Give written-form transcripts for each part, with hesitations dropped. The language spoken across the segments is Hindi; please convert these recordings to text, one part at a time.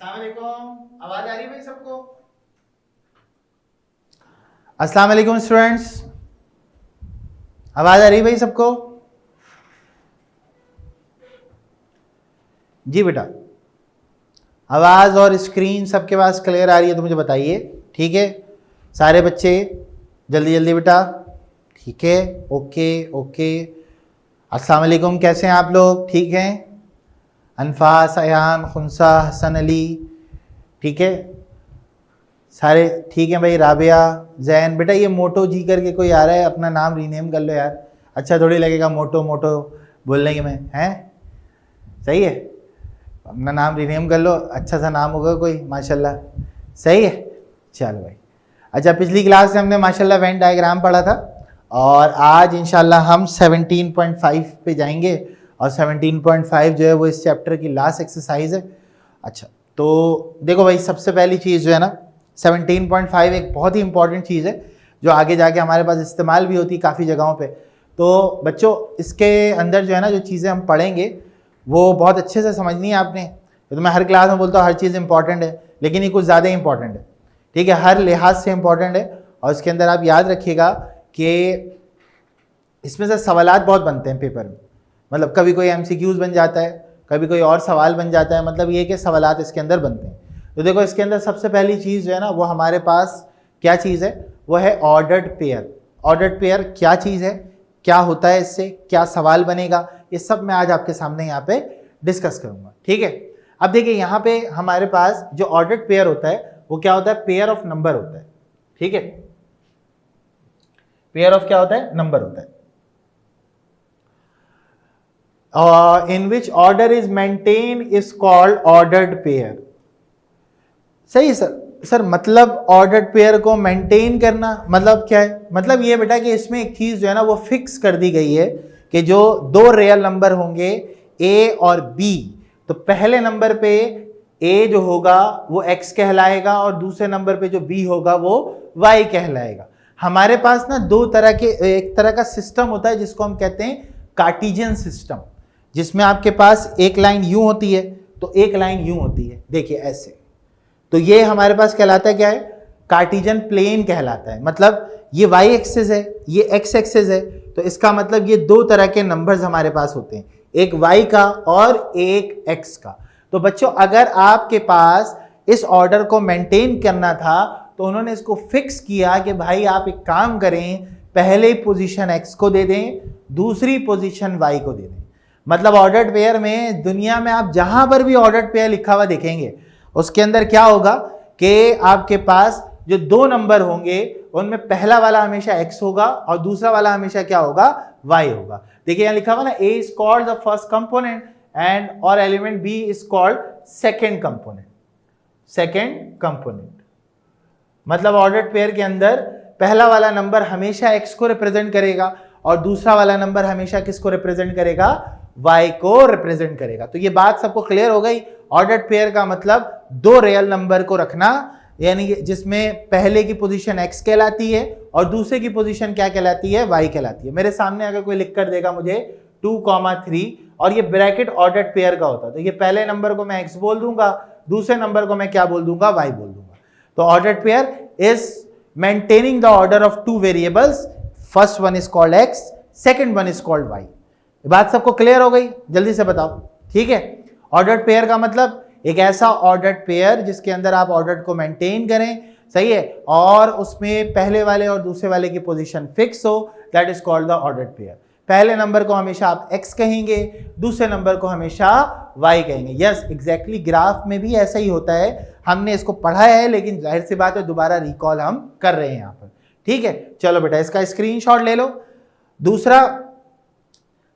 अस्सलाम वालेकुम, आवाज आ रही है भाई सबको? अस्सलाम वालेकुम स्टूडेंट्स, आवाज आ रही है भाई सबको? जी बेटा, आवाज और स्क्रीन सबके पास क्लियर आ रही है तो मुझे बताइए। ठीक है सारे बच्चे, जल्दी जल्दी बेटा। ठीक है, ओके ओके। अस्सलाम वालेकुम, कैसे हैं आप लोग? ठीक हैं? अनफास, अयान, खुनसा, हसन अली, ठीक है सारे? ठीक है भाई। राबिया, जैन, बेटा ये मोटो जी करके कोई आ रहा है, अपना नाम रीनेम कर लो यार, अच्छा थोड़ी लगेगा मोटो मोटो बोलने के में, हैं? सही है, अपना नाम रीनेम कर लो, अच्छा सा नाम होगा कोई, माशाल्लाह। सही है, चलो भाई। अच्छा, पिछली क्लास में हमने माशाल्लाह वेन डायग्राम पढ़ा था और आज इंशाल्लाह हम 17.5 पे जाएंगे और 17.5 जो है वो इस चैप्टर की लास्ट एक्सरसाइज है। अच्छा, तो देखो भाई, सबसे पहली चीज़ जो है ना, 17.5 एक बहुत ही इंपॉर्टेंट चीज़ है जो आगे जाके हमारे पास इस्तेमाल भी होती है काफ़ी जगहों पे। तो बच्चों, इसके अंदर जो है ना जो चीज़ें हम पढ़ेंगे वो बहुत अच्छे से समझनी है आपने। तो मैं हर क्लास में बोलता हूँ हर चीज़ इंपॉर्टेंट है, लेकिन ये कुछ ज़्यादा इंपॉर्टेंट है। ठीक है, हर लिहाज से इंपॉर्टेंट है। और इसके अंदर आप याद रखिएगा कि इसमें से सवालात बहुत बनते हैं पेपर में, मतलब कभी कोई MCQs बन जाता है, कभी कोई और सवाल बन जाता है, मतलब ये कि सवालात इसके अंदर बनते हैं। तो देखो, इसके अंदर सबसे पहली चीज़ जो है ना वो हमारे पास क्या चीज़ है, वो है ऑर्डर्ड पेयर। ऑर्डर्ड पेयर क्या चीज़ है, क्या होता है, इससे क्या सवाल बनेगा, ये सब मैं आज आपके सामने यहाँ पे डिस्कस करूँगा। ठीक है, अब देखिए यहाँ पे हमारे पास जो ऑर्डर्ड पेयर होता है वो क्या होता है, पेयर ऑफ नंबर होता है। ठीक है, पेयर ऑफ क्या होता है, नंबर होता है। In which order is maintained is called ordered pair। सही सर, मतलब ऑर्डर्ड पेयर को मेंटेन करना मतलब क्या है? मतलब ये बेटा कि इसमें एक चीज जो है ना वो फिक्स कर दी गई है कि जो दो रियल नंबर होंगे A और B, तो पहले नंबर पे A जो होगा वो X कहलाएगा और दूसरे नंबर पे जो B होगा वो Y कहलाएगा। हमारे पास ना दो तरह के, एक तरह का सिस्टम होता है जिसको हम कहते हैं कार्टेशियन सिस्टम, जिसमें आपके पास एक लाइन यूं होती है तो एक लाइन यूं होती है, देखिए ऐसे। तो ये हमारे पास कहलाता है क्या है, कार्टेशियन प्लेन कहलाता है। मतलब ये y एक्सिस है, ये x एक्सिस है, तो इसका मतलब ये दो तरह के नंबर्स हमारे पास होते हैं, एक y का और एक x का। तो बच्चों, अगर आपके पास इस ऑर्डर को मेंटेन करना था तो उन्होंने इसको फिक्स किया कि भाई आप एक काम करें, पहले पोजीशन x को दे दें, दूसरी पोजीशन y को दे दें। मतलब ऑर्डर्ड पेयर में दुनिया में आप जहां पर भी ऑर्डर्ड पेयर लिखा हुआ देखेंगे उसके अंदर क्या होगा कि आपके पास जो दो नंबर होंगे उनमें पहला वाला हमेशा x होगा और दूसरा वाला हमेशा क्या होगा, y होगा। देखिए यहां लिखा हुआ ना, a is called the first component and और element b is called second component। Second component मतलब ऑर्डर्ड पेयर के अंदर पहला वाला नंबर हमेशा x को रिप्रेजेंट करेगा और दूसरा वाला नंबर हमेशा किसको रिप्रेजेंट करेगा, y को रिप्रेजेंट करेगा। तो ये बात सबको क्लियर हो गई। ऑर्डर्ड पेयर का मतलब दो रियल नंबर को रखना, यानी कि जिसमें पहले की पोजीशन x कहलाती है और दूसरे की पोजीशन क्या कहलाती है, y कहलाती है। मेरे सामने अगर कोई लिख कर देगा मुझे 2,3 और ये ब्रैकेट ऑर्डर्ड पेयर का होता है, तो ये पहले नंबर को मैं x बोल दूंगा, दूसरे नंबर को मैं क्या बोल दूंगा, y बोल दूंगा। तो ordered pair is maintaining the order of two variables, first one is called x, second one is called y। बात सबको क्लियर हो गई? जल्दी से बताओ। ठीक है, ऑर्डर्ड पेयर का मतलब एक ऐसा ऑर्डर्ड पेयर जिसके अंदर आप ऑर्डर्ड को मेंटेन करें, सही है, और उसमें पहले वाले और दूसरे वाले की पोजीशन फिक्स हो, that is called the ordered pair. पहले नंबर को हमेशा आप x कहेंगे, दूसरे नंबर को हमेशा y कहेंगे। यस एग्जैक्टली, ग्राफ में भी ऐसा ही होता है, हमने इसको पढ़ा है लेकिन जाहिर सी बात है दोबारा रिकॉल हम कर रहे हैं यहाँ पर। ठीक है, चलो बेटा इसका स्क्रीनशॉट ले लो। दूसरा,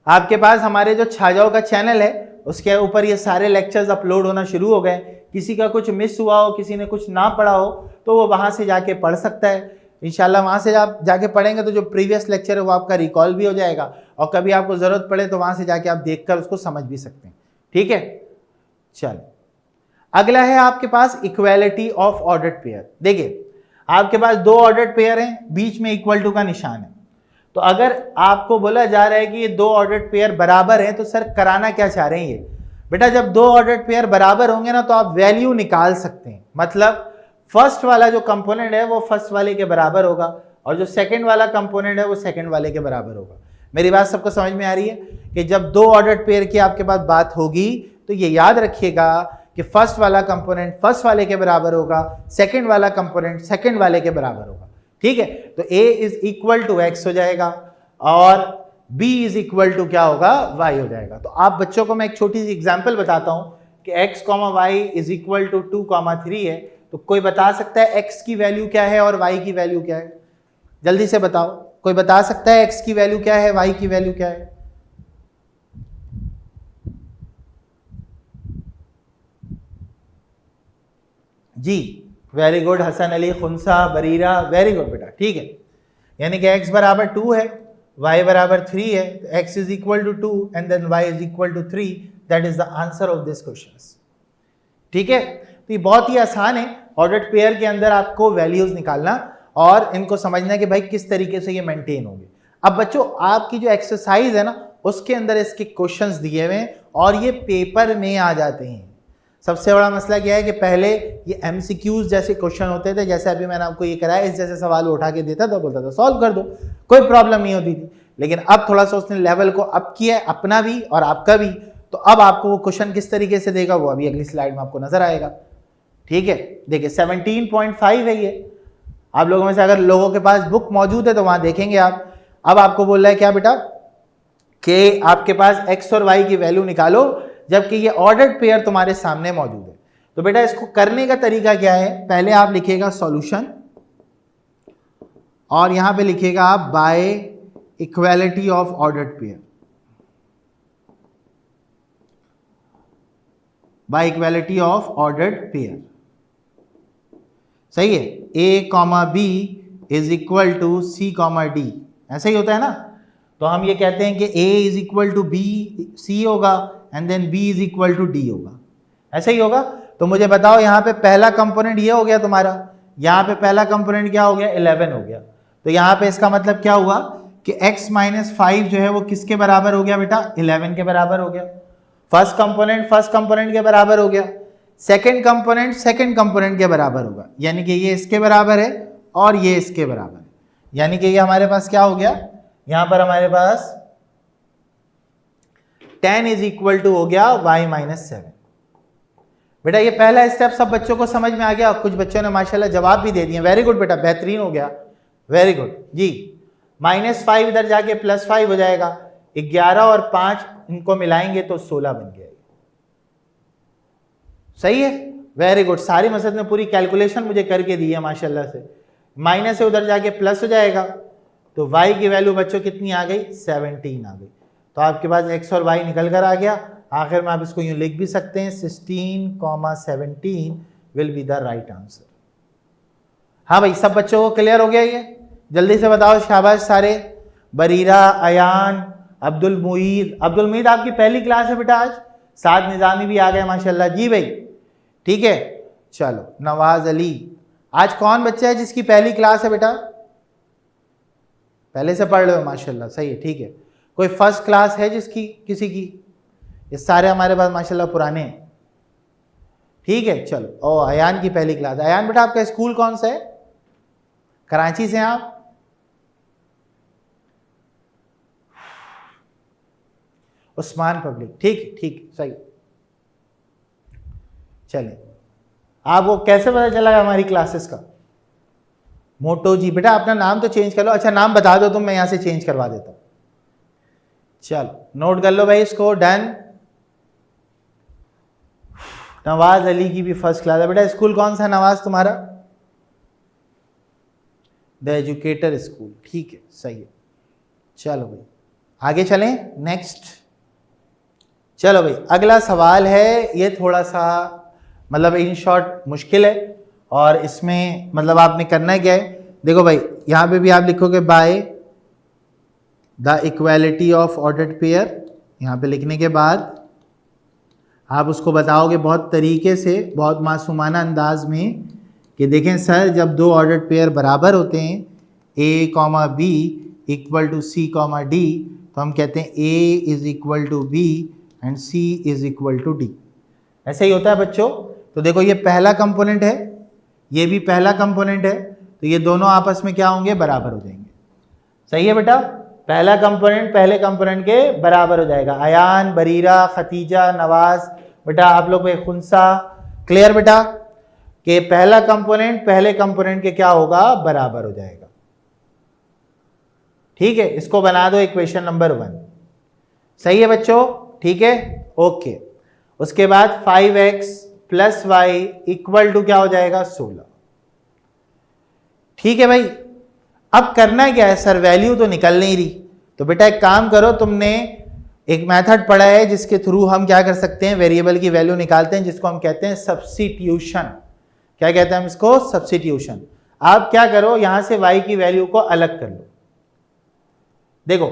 आपके पास हमारे जो छाजाओं का चैनल है उसके ऊपर ये सारे लेक्चर्स अपलोड होना शुरू हो गए। किसी का कुछ मिस हुआ हो, किसी ने कुछ ना पढ़ा हो, तो वो वहां से जाके पढ़ सकता है। इंशाल्लाह वहां से आप जाके पढ़ेंगे तो जो प्रीवियस लेक्चर है वो आपका रिकॉल भी हो जाएगा और कभी आपको जरूरत पड़े तो वहां से जाके आप देखकर उसको समझ भी सकते हैं। ठीक है, चलो अगला है आपके पास इक्वालिटी ऑफ ऑर्डर्ड पेयर। देखिए आपके पास दो ऑर्डर्ड पेयर हैं, बीच में इक्वल टू का निशान है। तो अगर आपको बोला जा रहा है कि ये दो ऑर्डर्ड पेयर बराबर हैं तो सर कराना क्या चाह रहे हैं ये? बेटा जब दो ऑर्डर्ड पेयर बराबर होंगे ना तो आप वैल्यू निकाल सकते हैं। मतलब फर्स्ट वाला जो कंपोनेंट है वो फर्स्ट वाले के बराबर होगा और जो सेकंड वाला कंपोनेंट है वो सेकंड वाले के बराबर होगा। मेरी बात सबको समझ में आ रही है कि जब दो ऑर्डर्ड पेयर की आपके पास बात होगी तो ये याद रखिएगा कि फर्स्ट वाला कंपोनेंट फर्स्ट वाले के बराबर होगा, सेकंड वाला कंपोनेंट सेकंड वाले के बराबर होगा। ठीक है, तो a is equal to x हो जाएगा और b इज इक्वल टू क्या होगा, y हो जाएगा। तो आप बच्चों को मैं एक छोटी सी एग्जांपल बताता हूं कि x, y is equal to 2, 3 है। तो कोई बता सकता है x की वैल्यू क्या है और y की वैल्यू क्या है? जल्दी से बताओ, कोई बता सकता है x की वैल्यू क्या है, y की वैल्यू क्या है? जी very good, Hasan Ali, Khunsa, Barira, very good बेटा। ठीक है, यानी कि x बराबर 2 है, y बराबर 3 है, x is equal to 2 and then y is equal to 3। That is the answer of this question. ठीक है, तो ये बहुत ही आसान है ऑर्डर्ड पेयर के अंदर आपको वैल्यूज निकालना और इनको समझना कि भाई किस तरीके से ये मेंटेन होंगे। अब बच्चों आपकी जो एक्सरसाइज है ना उसके अंदर इसके क्वेश्चंस दिए हुए हैं और ये पेपर में आ जाते हैं। सबसे बड़ा मसला क्या है कि पहले ये MCQs जैसे क्वेश्चन होते थे, जैसे अभी मैंने आपको ये कराया, इस जैसे सवाल उठा के देता था, बोलता था सॉल्व कर दो, कोई प्रॉब्लम नहीं होती थी। लेकिन अब थोड़ा सा उसने लेवल को अप किया है, अपना भी और आपका भी। तो अब आपको वो क्वेश्चन किस तरीके से देगा वो अभी अगली स्लाइड में आपको नजर आएगा। ठीक है, देखिए 17.5 है ये। आप लोगों में से अगर लोगों के पास बुक मौजूद है तो वहां देखेंगे आप। अब आपको बोल रहा है क्या बेटा कि आपके पास x और y की वैल्यू निकालो जबकि ये ऑर्डर्ड पेयर तुम्हारे सामने मौजूद है। तो बेटा इसको करने का तरीका क्या है, पहले आप लिखिएगा सॉल्यूशन और यहां पे लिखिएगा आप by equality of ordered pair, by equality of ordered pair. सही है, a, b is equal to c, d, ऐसा ही होता है ना। तो हम ये कहते हैं कि a is equal to b, c होगा and then b is equal to d होगा, ऐसा ही होगा। तो मुझे बताओ यहाँ पे पहला कंपोनेंट ये हो गया तुम्हारा, यहाँ पे पहला कंपोनेंट क्या हो गया, 11 हो गया। तो यहाँ पे इसका मतलब क्या हुआ कि x - 5 जो है वो किसके बराबर हो गया बेटा, 11 के बराबर हो गया। फर्स्ट कंपोनेंट के बराबर हो गया, सेकंड कंपोनेंट के बराबर होगा, यानी कि ये इसके बराबर है और ये इसके बराबर है। यानी कि ये हमारे पास क्या हो गया, यहां पर हमारे पास 10 इज इक्वल टू हो गया y - 7। बेटा ये पहला स्टेप सब बच्चों को समझ में आ गया। कुछ बच्चों ने माशाल्लाह जवाब भी दे दिए, वेरी गुड बेटा, बेहतरीन हो गया, वेरी गुड जी। -5 इधर जाके +5 हो जाएगा, 11 और 5 इनको मिलाएंगे तो 16 बन गया। सही है, वेरी गुड। सारी मसद ने पूरी कैलकुलेशन मुझे करके दी है माशाल्लाह से। माइनस से उधर जाके प्लस हो जाएगा तो y की वैल्यू बच्चों कितनी आ गई, 17 आ गई। तो आपके पास x और y निकल कर आ गया। आखिर में आप इसको यूं लिख भी सकते हैं 16,17 will be the right answer. हाँ भाई, सब बच्चों को क्लियर हो गया ये? जल्दी से बताओ, शाबाश सारे। बरीरा, अयान, अब्दुल मुईद आपकी पहली क्लास है बेटा आज, साथ निजामी भी आ गए माशाल्लाह। जी भाई ठीक है, चलो। नवाज अली, आज कौन बच्चा है जिसकी पहली क्लास है बेटा? पहले से पढ़ रहे हो माशाल्लाह, सही है, ठीक है। कोई फर्स्ट क्लास है जिसकी, किसी की? ये सारे हमारे पास माशाल्लाह पुराने हैं, ठीक है। चलो, ओ अयान की पहली क्लास। अयान बेटा आपका स्कूल कौन सा है? कराची से हैं आप? उस्मान पब्लिक, ठीक ठीक, सही। चलिए, आपको कैसे पता चला हमारी क्लासेस का? मोटो जी, बेटा अपना नाम तो चेंज कर लो। अच्छा नाम बता दो तुम, मैं यहां से चेंज करवा देता हूं। चलो नोट कर लो भाई इसको, डन। नवाज अली की भी फर्स्ट क्लास है बेटा। स्कूल कौन सा नवाज तुम्हारा? द एजुकेटर स्कूल, ठीक है, सही है। चलो भाई आगे चलें, नेक्स्ट। चलो भाई अगला सवाल है, ये थोड़ा सा मतलब इन शॉर्ट मुश्किल है और इसमें मतलब आपने करना क्या है, देखो भाई यहाँ पे भी आप लिखोगे by the equality of ordered pair. यहाँ पे लिखने के बाद आप उसको बताओगे बहुत तरीके से, बहुत मासूमाना अंदाज में कि देखें सर, जब दो ऑर्डर्ड पेयर बराबर होते हैं a, b equal to c, d, तो हम कहते हैं a is equal to b and C is equal to D। ऐसे ही होता है बच्चों। तो देखो ये पहला कंपोनेंट है, ये भी पहला कंपोनेंट है, तो ये दोनों आपस में क्या होंगे, बराबर हो जाएंगे। सही है बेटा, पहला कंपोनेंट पहले कंपोनेंट के बराबर हो जाएगा। अयान, बरीरा, खतीजा, नवाज, बेटा आप लोग में खुनसा, क्लियर बेटा, कि पहला कंपोनेंट पहले कंपोनेंट के क्या होगा, बराबर हो जाएगा। ठीक है, इसको बना दो इक्वेशन नंबर 1। सही है बच्चों, ठीक है, ओके। उसके बाद 5x plus Y equal to क्या हो जाएगा, 16। ठीक है भाई, अब करना क्या है सर, वैल्यू तो निकल नहीं रही, तो बेटा एक काम करो, तुमने एक मेथड पढ़ा है जिसके थ्रू हम क्या कर सकते हैं, वेरिएबल की वैल्यू निकालते हैं, जिसको हम कहते हैं सब्स्टिट्यूशन। क्या कहते हैं हम इसको, सब्स्टिट्यूशन। आप क्या करो, यहां से y की वैल्यू को अलग कर लो। देखो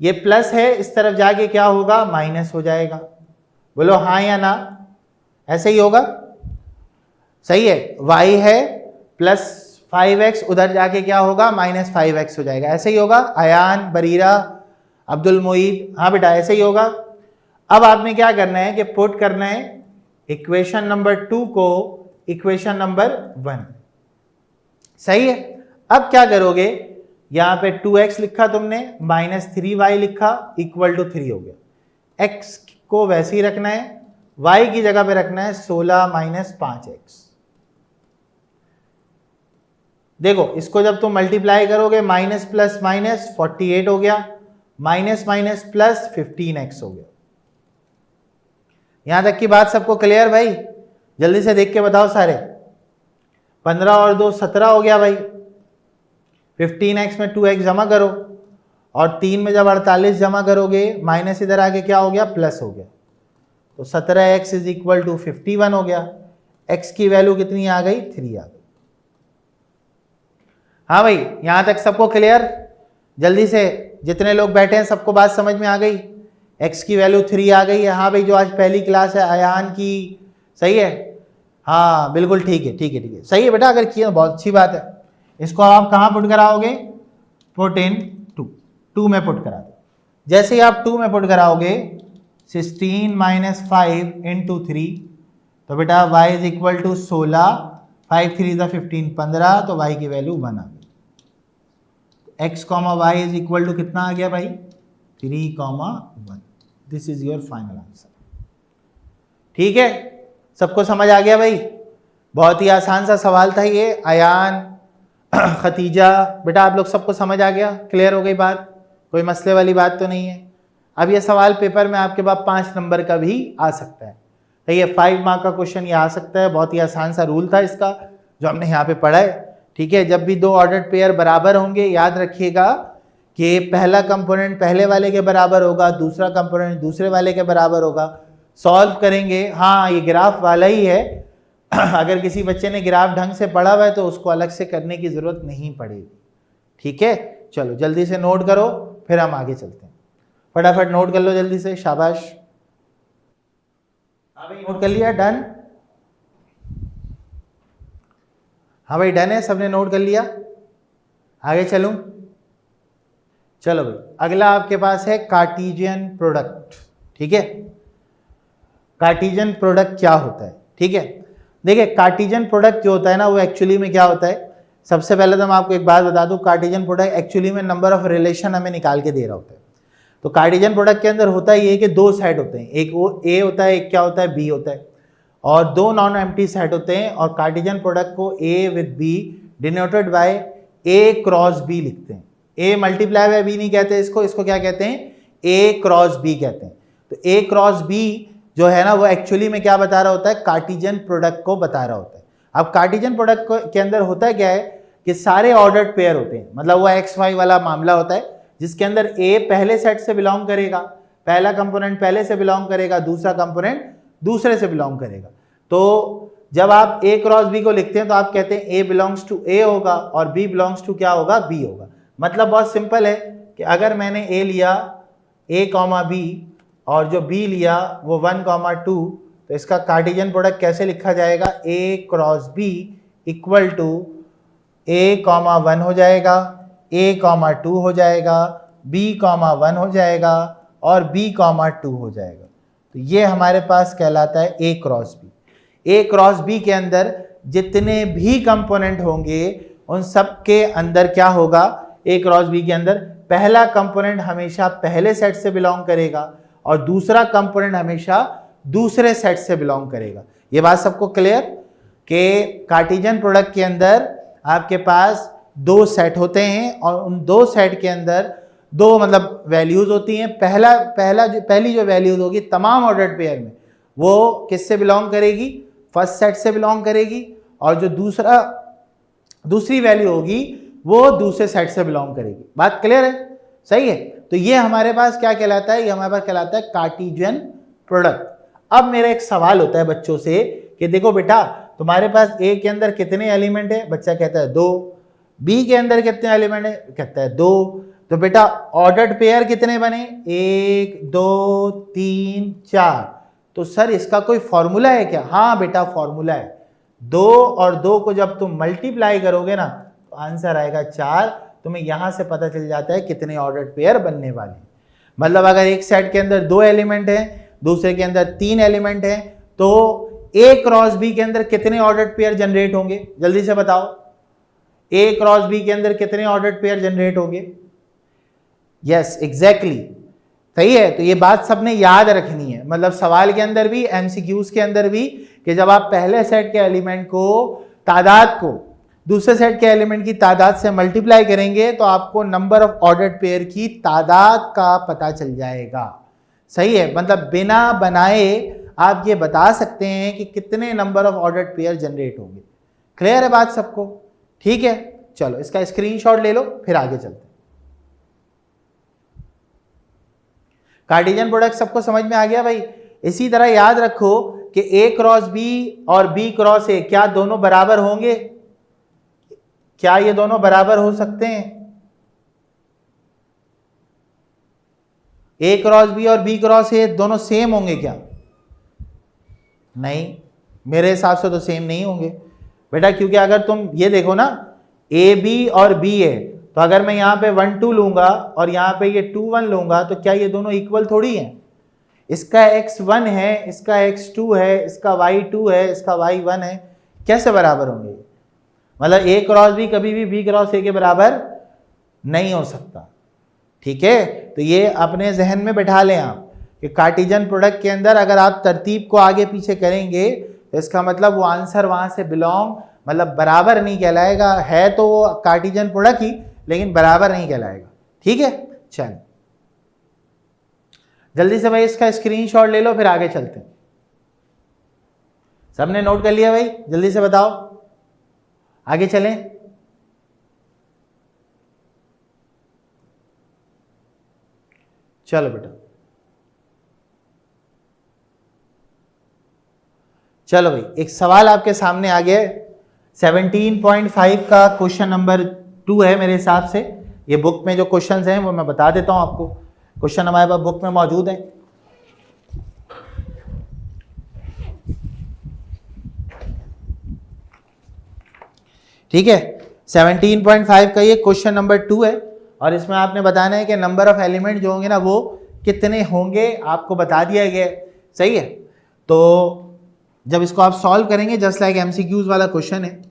ये प्लस है, इस तरफ जाके क्या होगा, माइनस हो जाएगा। बोलो हाँ या ना, ऐसे ही होगा। सही है, y है प्लस 5x, उधर जाके क्या होगा, माइनस 5x हो जाएगा। ऐसे ही होगा। अयान, बरीरा, अब्दुल मोईद, हाँ बेटा ऐसे ही होगा। अब आपने क्या करना है कि पुट करना है इक्वेशन नंबर 2 को इक्वेशन नंबर 1। सही है, अब क्या करोगे, यहां पे 2x लिखा तुमने, माइनस 3y लिखा, इक्वल टू 3 हो गया। x को वैसे ही रखना है, y की जगह पे रखना है 16 माइनस 5x। देखो इसको जब तुम मल्टीप्लाई करोगे, माइनस प्लस माइनस 48 हो गया, माइनस माइनस प्लस 15x हो गया। यहां तक की बात सबको क्लियर भाई? जल्दी से देख के बताओ सारे। 15 और 2 17 हो गया भाई। 15x में 2x जमा करो, और 3 में जब 48 जमा करोगे, माइनस इधर आके क्या हो गया, प्लस हो गया। तो 17x इज इक्वल टू 51 हो गया। x की वैल्यू कितनी आ गई, 3 आ गई। हाँ भाई, यहां तक सबको क्लियर? जल्दी से, जितने लोग बैठे हैं सबको बात समझ में आ गई? x की वैल्यू 3 आ गई है। हाँ भाई, जो आज पहली क्लास है अयान की, सही है, हाँ बिल्कुल ठीक है, ठीक है, ठीक है, सही है बेटा। अगर किया तो बहुत अच्छी बात है। इसको आप कहाँ पुट कराओगे, पुट इन 2 में पुट करा दो। जैसे ही आप 2 में पुट कराओगे, 16 माइनस 5 इंटू 3, तो बेटा y इज इक्वल टू 16, 5 3 ज़ा 15, 15, तो y की वैल्यू 1 आ गई। x comma y is equal to कितना आ गया भाई, 3,1। This is your final answer. ठीक है, सबको समझ आ गया भाई? बहुत ही आसान सा सवाल था ये। अयान, खतीजा, बेटा आप लोग सबको समझ आ गया, क्लियर हो गई बात? कोई मसले वाली बात तो नहीं है। अब ये सवाल पेपर में आपके पास 5 नंबर का भी आ सकता है। तो ये 5 मार्क का क्वेश्चन ये आ सकता है। बहुत ही आसान सा रूल था इसका, जो हमने यहाँ पे पढ़ा है। ठीक है, जब भी 2 ऑर्डर्ड पेयर बराबर होंगे, याद रखिएगा कि पहला कंपोनेंट पहले वाले के बराबर होगा, दूसरा कंपोनेंट दूसरे वाले के बराबर होगा। सॉल्व करेंगे, हाँ ये ग्राफ वाला ही है। अगर किसी बच्चे ने ग्राफ ढंग से पढ़ा हुआ है तो उसको अलग से करने की जरूरत नहीं पड़ेगी। ठीक है, चलो जल्दी से नोट करो, फिर हम आगे चलते हैं। फटाफट नोट कर लो जल्दी से, शाबाश। हाँ भाई, नोट कर लिया? डन? हाँ भाई डन है, सबने नोट कर लिया? आगे चलूं? चलो भाई, अगला आपके पास है कार्टेशियन प्रोडक्ट। ठीक है, कार्टेशियन प्रोडक्ट क्या होता है? ठीक है, देखिए कार्टेशियन प्रोडक्ट जो होता है ना, वो एक्चुअली में क्या होता है। सबसे पहले तो मैं आपको एक बात बता दूं, कार्टेशियन प्रोडक्ट एक्चुअली में नंबर ऑफ रिलेशन हमें निकाल के दे रहा होता है। तो कार्टेशियन प्रोडक्ट के अंदर होता है ये कि 2 सेट होते हैं, एक वो ए होता है, एक क्या होता है, बी होता है, और 2 नॉन एम्प्टी सेट होते हैं। और कार्टेशियन प्रोडक्ट को A with B denoted by A cross B लिखते हैं। ए मल्टीप्लाई बाय बी नहीं कहते इसको, इसको क्या कहते हैं, ए क्रॉस बी कहते हैं। तो ए क्रॉस बी जो है ना, वो एक्चुअली में क्या बता रहा होता है, कार्टेशियन प्रोडक्ट को बता रहा होता है। अब कार्टेशियन प्रोडक्ट के अंदर होता है क्या है कि सारे ऑर्डर्ड पेयर होते हैं, मतलब वो एक्स वाई वाला मामला होता है, जिसके अंदर ए पहले सेट से बिलोंग करेगा, पहला कंपोनेंट पहले से बिलोंग करेगा, दूसरा कंपोनेंट दूसरे से बिलोंग करेगा। तो जब आप ए क्रॉस बी को लिखते हैं तो आप कहते हैं ए बिलोंग्स टू ए होगा और बी बिलोंग्स टू क्या होगा, बी होगा। मतलब बहुत सिंपल है कि अगर मैंने ए लिया ए कॉमा बी और जो बी लिया वो 1,2, तो इसका कार्टेशियन प्रोडक्ट कैसे लिखा जाएगा, A cross B equal to A comma 1 हो जाएगा, ए कॉमा 2 हो जाएगा, बी कॉमा 1 हो जाएगा और बी कॉमा 2 हो जाएगा। तो ये हमारे पास कहलाता है ए क्रॉस बी। ए क्रॉस बी के अंदर जितने भी कंपोनेंट होंगे उन सब के अंदर क्या होगा, ए क्रॉस बी के अंदर पहला कंपोनेंट हमेशा पहले सेट से बिलोंग करेगा और दूसरा कंपोनेंट हमेशा दूसरे सेट से बिलोंग करेगा। ये बात सबको क्लियर कि कार्टेशियन प्रोडक्ट के अंदर आपके पास दो सेट होते हैं और उन दो सेट के अंदर दो मतलब वैल्यूज होती हैं। पहली जो वैल्यूज होगी तमाम ऑर्डर्ड पेयर में वो किससे बिलोंग करेगी, फर्स्ट सेट से बिलोंग करेगी, और जो दूसरी वैल्यू होगी वो दूसरे सेट से बिलोंग करेगी। बात क्लियर है, सही है। तो ये हमारे पास क्या कहलाता है, ये हमारे पास कहलाता है कार्टेशियन प्रोडक्ट। अब मेरा एक सवाल होता है बच्चों से कि देखो बेटा तुम्हारे पास ए के अंदर कितने एलिमेंट है, बच्चा कहता है 2, बी के अंदर कितने एलिमेंट है, कहता है 2, तो बेटा ऑर्डर्ड पेयर कितने बने, 1 2 3 4। तो सर इसका कोई फॉर्मूला है क्या? हाँ बेटा फॉर्मूला है, 2 और 2 को जब तुम मल्टीप्लाई करोगे ना तो आंसर आएगा 4। तुम्हें यहां से पता चल जाता है कितने ऑर्डर्ड पेयर बनने वाले हैं। मतलब अगर एक सेट के अंदर 2 एलिमेंट है, दूसरे के अंदर 3 एलिमेंट है, तो ए क्रॉस बी के अंदर कितने ऑर्डर्ड पेयर जनरेट होंगे, जल्दी से बताओ। ए क्रॉस बी के अंदर कितने ऑर्डर्ड पेयर जनरेट होंगे? यस एग्जैक्टली, सही है। तो ये बात सबने याद रखनी है, मतलब सवाल के अंदर भी, एमसीक्यूज के अंदर भी, कि जब आप पहले सेट के एलिमेंट को तादाद को दूसरे सेट के एलिमेंट की तादाद से मल्टीप्लाई करेंगे तो आपको नंबर ऑफ ऑर्डर्ड पेयर की तादाद का पता चल जाएगा। सही है, मतलब बिना बनाए आप ये बता सकते हैं कि कितने number of ordered pair generate होंगे। क्लियर है बात सबको? ठीक है, चलो इसका स्क्रीनशॉट ले लो फिर आगे चलते हैं। कार्टेशियन प्रोडक्ट सबको समझ में आ गया भाई? इसी तरह याद रखो कि ए क्रॉस बी और बी क्रॉस ए क्या दोनों बराबर होंगे? क्या ये दोनों बराबर हो सकते हैं? ए क्रॉस बी और बी क्रॉस ए दोनों सेम होंगे क्या? नहीं, मेरे हिसाब से तो सेम नहीं होंगे बेटा, क्योंकि अगर तुम ये देखो ना, ए बी और बी ए, तो अगर मैं यहां पे 1 2 लूंगा और यहां पे ये 2 1 लूंगा तो क्या ये दोनों इक्वल थोड़ी हैं? इसका x1 है, इसका x2 है, इसका y2 है, इसका y1 है, कैसे बराबर होंगे? मतलब ए क्रॉस बी कभी भी बी क्रॉस ए के बराबर नहीं हो सकता। ठीक है, तो ये अपने जहन में बैठा लें आप कि कार्टेशियन प्रोडक्ट के अंदर अगर आप तरतीब को आगे पीछे करेंगे तो इसका मतलब वो आंसर वहां से बिलोंग, मतलब बराबर नहीं कहलाएगा, है तो वो कार्टेशियन प्रोडक्ट ही लेकिन बराबर नहीं कहलाएगा। ठीक है, चल जल्दी से भाई इसका स्क्रीनशॉट ले लो फिर आगे चलते हैं। सबने नोट कर लिया भाई? जल्दी से बताओ, आगे चलें। चलो बेटा, चलो भाई एक सवाल आपके सामने आ गया। 17.5 का क्वेश्चन नंबर 2 है मेरे हिसाब से। ये बुक में जो क्वेश्चंस हैं वो मैं बता देता हूं आपको। क्वेश्चन हमारे पास बुक में मौजूद है। ठीक है, 17.5 का ये क्वेश्चन नंबर 2 है और इसमें आपने बताना है कि नंबर ऑफ एलिमेंट जो होंगे ना वो कितने होंगे, आपको बता दिया गया है। सही है, तो जब इसको आप सॉल्व करेंगे जस्ट लाइक एमसीक्यूज वाला क्वेश्चन है।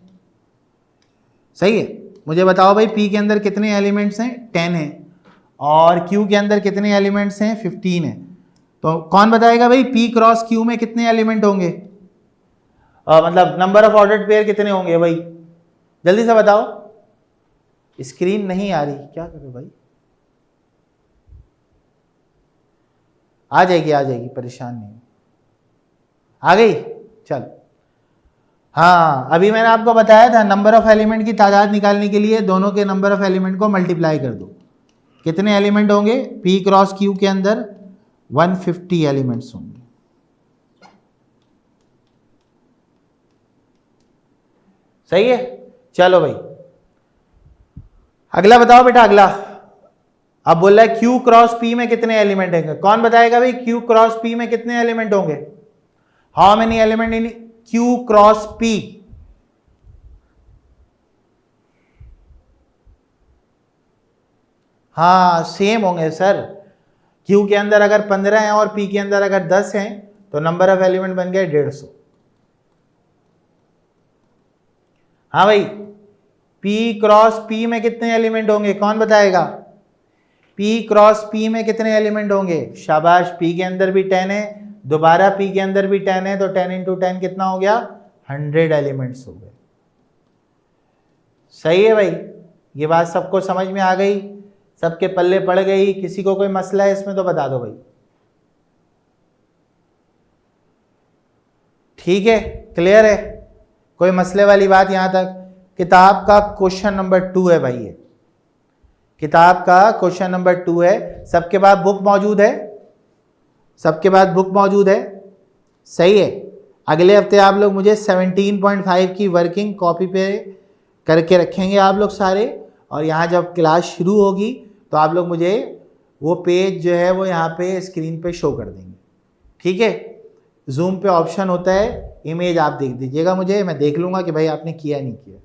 सही है, मुझे बताओ भाई पी के अंदर कितने एलिमेंट्स हैं? 10 हैं। और क्यू के अंदर कितने एलिमेंट्स हैं? 15 हैं। तो कौन बताएगा भाई पी क्रॉस क्यू में कितने एलिमेंट होंगे? मतलब नंबर ऑफ ऑर्डर्ड पेयर कितने होंगे भाई? जल्दी से बताओ। स्क्रीन नहीं आ रही, क्या करो भाई? आ जाएगी, परेशान नहीं। आ गई? चल, हाँ अभी मैंने आपको बताया था नंबर ऑफ एलिमेंट की तादाद निकालने के लिए दोनों के नंबर ऑफ एलिमेंट को मल्टीप्लाई कर दो। कितने एलिमेंट होंगे पी क्रॉस क्यू के अंदर? 150 एलिमेंट्स होंगे। सही है, चलो भाई अगला बताओ बेटा। अगला अब बोल रहा है क्यू क्रॉस पी में कितने एलिमेंट होंगे? कौन बताएगा भाई क्यू क्रॉस पी में कितने एलिमेंट होंगे? How many element in Q cross P? हाँ सेम होंगे सर, Q के अंदर अगर 15 है और P के अंदर अगर 10 है तो नंबर ऑफ एलिमेंट बन गए 150। हाँ भाई, P क्रॉस P में कितने एलिमेंट होंगे, कौन बताएगा? P क्रॉस P में कितने एलिमेंट होंगे? शाबाश, P के अंदर भी 10 है, दोबारा P के अंदर भी 10 है, तो 10 इंटू 10 कितना हो गया? 100 एलिमेंट्स हो गए। सही है भाई, ये बात सबको समझ में आ गई, सबके पल्ले पड़ गई? किसी को कोई मसला है इसमें तो बता दो भाई। ठीक है, क्लियर है, कोई मसले वाली बात यहां तक? किताब का क्वेश्चन नंबर 2 है भाई, ये किताब का क्वेश्चन नंबर 2 है। सबके पास बुक मौजूद है? सबके पास बुक मौजूद है? सही है। अगले हफ्ते आप लोग मुझे 17.5 की वर्किंग कॉपी पे करके रखेंगे आप लोग सारे, और यहाँ जब क्लास शुरू होगी तो आप लोग मुझे वो पेज जो है वो यहाँ पे स्क्रीन पे शो कर देंगे। ठीक है, जूम पे ऑप्शन होता है, इमेज आप देख दीजिएगा मुझे, मैं देख लूँगा कि भाई आपने किया नहीं किया।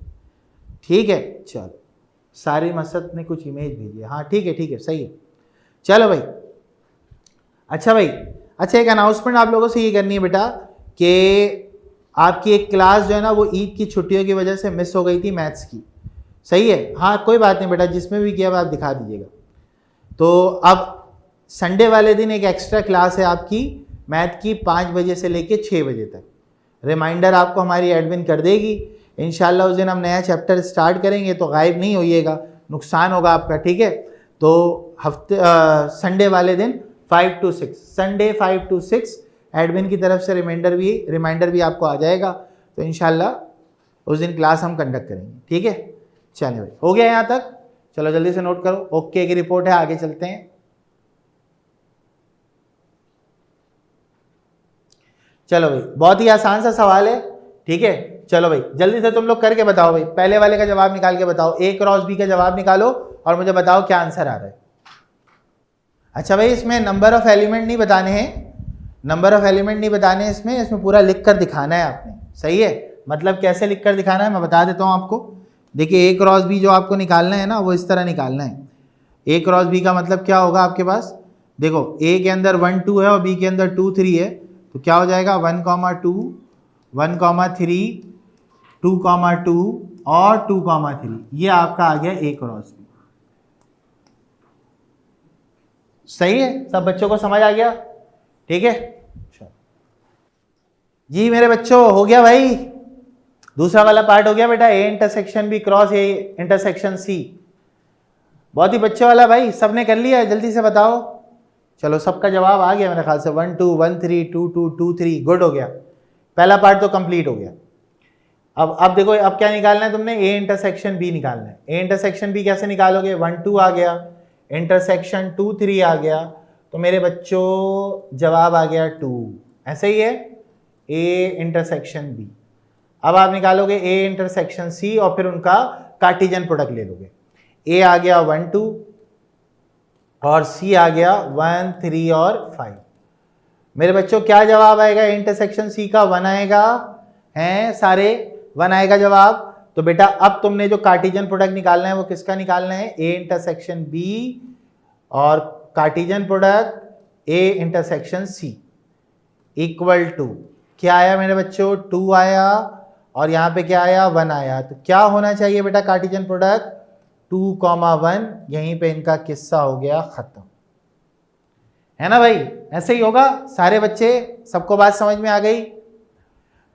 ठीक है, चलो, सारी मसद ने कुछ इमेज भेजी है, हाँ ठीक है सही है। चलो भाई, अच्छा भाई, अच्छा एक अनाउंसमेंट आप लोगों से ये करनी है बेटा कि आपकी एक क्लास जो है ना वो ईद की छुट्टियों की वजह से मिस हो गई थी मैथ्स की। सही है, हाँ कोई बात नहीं बेटा, जिसमें भी किया आप दिखा दीजिएगा। तो अब संडे वाले दिन एक एक्स्ट्रा क्लास है आपकी मैथ की 5 बजे से लेके 6 बजे तक। रिमाइंडर आपको हमारी एडमिन कर देगी। इंशाल्लाह उस दिन हम नया चैप्टर स्टार्ट करेंगे, तो गायब नहीं होइएगा, नुकसान होगा आपका। ठीक है, तो संडे वाले दिन 5 to 6, संडे 5 to 6 एडमिन की तरफ से रिमाइंडर भी आपको आ जाएगा। तो इंशाल्लाह उस दिन क्लास हम कंडक्ट करेंगे। ठीक है, चलिए भाई, हो गया यहाँ तक? चलो जल्दी से नोट करो। ओके की रिपोर्ट है, आगे चलते हैं। चलो भाई, बहुत ही आसान सा सवाल है। ठीक है, चलो भाई जल्दी से तुम लोग करके बताओ भाई, पहले वाले का जवाब निकाल के बताओ, A क्रॉस B का जवाब निकालो और मुझे बताओ क्या आंसर आ रहा है। अच्छा भाई, इसमें नंबर ऑफ एलिमेंट नहीं बताने हैं, नंबर ऑफ एलिमेंट नहीं बताने हैं इसमें पूरा लिख कर दिखाना है आपने। सही है, मतलब कैसे लिख कर दिखाना है मैं बता देता हूँ आपको। देखिए, A क्रॉस B जो आपको निकालना है ना वो इस तरह निकालना है। A क्रॉस B का मतलब क्या होगा आपके पास? देखो, A के अंदर 1 2 है और B के अंदर 2 3 है, तो क्या हो जाएगा? 1 2 1 3 2 2 और 2 3, ये आपका आ गया A क्रॉस B। सही है, सब बच्चों को समझ आ गया? ठीक है जी मेरे बच्चों, हो गया भाई, दूसरा वाला पार्ट हो गया बेटा। A intersection B cross A intersection C, बहुत ही बच्चे वाला भाई, सबने कर लिया? जल्दी से बताओ। चलो, सबका जवाब आ गया मेरे ख्याल से, 1 2 1 3 2 2 2 3, गुड हो गया, पहला पार्ट तो कंप्लीट हो गया। अब देखो, अब क्या निकालना है तुमने? A इंटरसेक्शन B निकालना है। A इंटरसेक्शन B कैसे निकालोगे? 1 2 आ गया, इंटरसेक्शन 2 3 आ गया, तो मेरे बच्चों जवाब आ गया 2। ऐसे ही है, A इंटरसेक्शन B। अब आप निकालोगे A इंटरसेक्शन C और फिर उनका कार्टेशियन प्रोडक्ट ले लोगे। A आ गया 1 2 और C आ गया 1 3 और 5। मेरे बच्चों क्या जवाब आएगा? इंटरसेक्शन C का 1 आएगा, हैं सारे 1 आएगा जवाब। तो बेटा अब तुमने जो कार्टेशियन प्रोडक्ट निकालना है वो किसका निकालना है? A इंटरसेक्शन B और cartesian product A intersection C equal to क्या आया मेरे बच्चों? 2 आया और यहाँ पे क्या आया? 1 आया। तो क्या होना चाहिए बेटा कार्टेशियन प्रोडक्ट? 2 1। यहीं पे इनका किस्सा हो गया खत्म, है ना भाई? ऐसे ही होगा सारे बच्चे, सबको बात समझ में आ गई?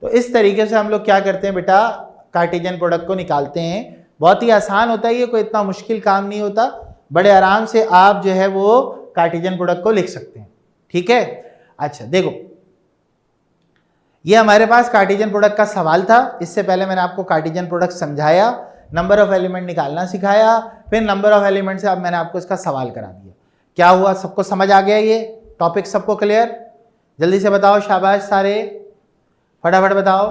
तो इस तरीके से हम लोग क्या करते हैं बेटा, कार्टेशियन प्रोडक्ट को निकालते हैं। बहुत ही आसान होता है ये, कोई इतना मुश्किल काम नहीं होता, बड़े आराम से आप जो है वो कार्टेशियन प्रोडक्ट को लिख सकते हैं। ठीक है, अच्छा देखो, ये हमारे पास कार्टेशियन प्रोडक्ट का सवाल था। इससे पहले मैंने आपको कार्टेशियन प्रोडक्ट समझाया, नंबर ऑफ एलिमेंट निकालना सिखाया, फिर नंबर ऑफ एलिमेंट से अब मैंने आपको इसका सवाल करा दिया। क्या हुआ, सबको समझ आ गया? ये टॉपिक सबको क्लियर? जल्दी से बताओ, शाबाश सारे, फटाफट बताओ।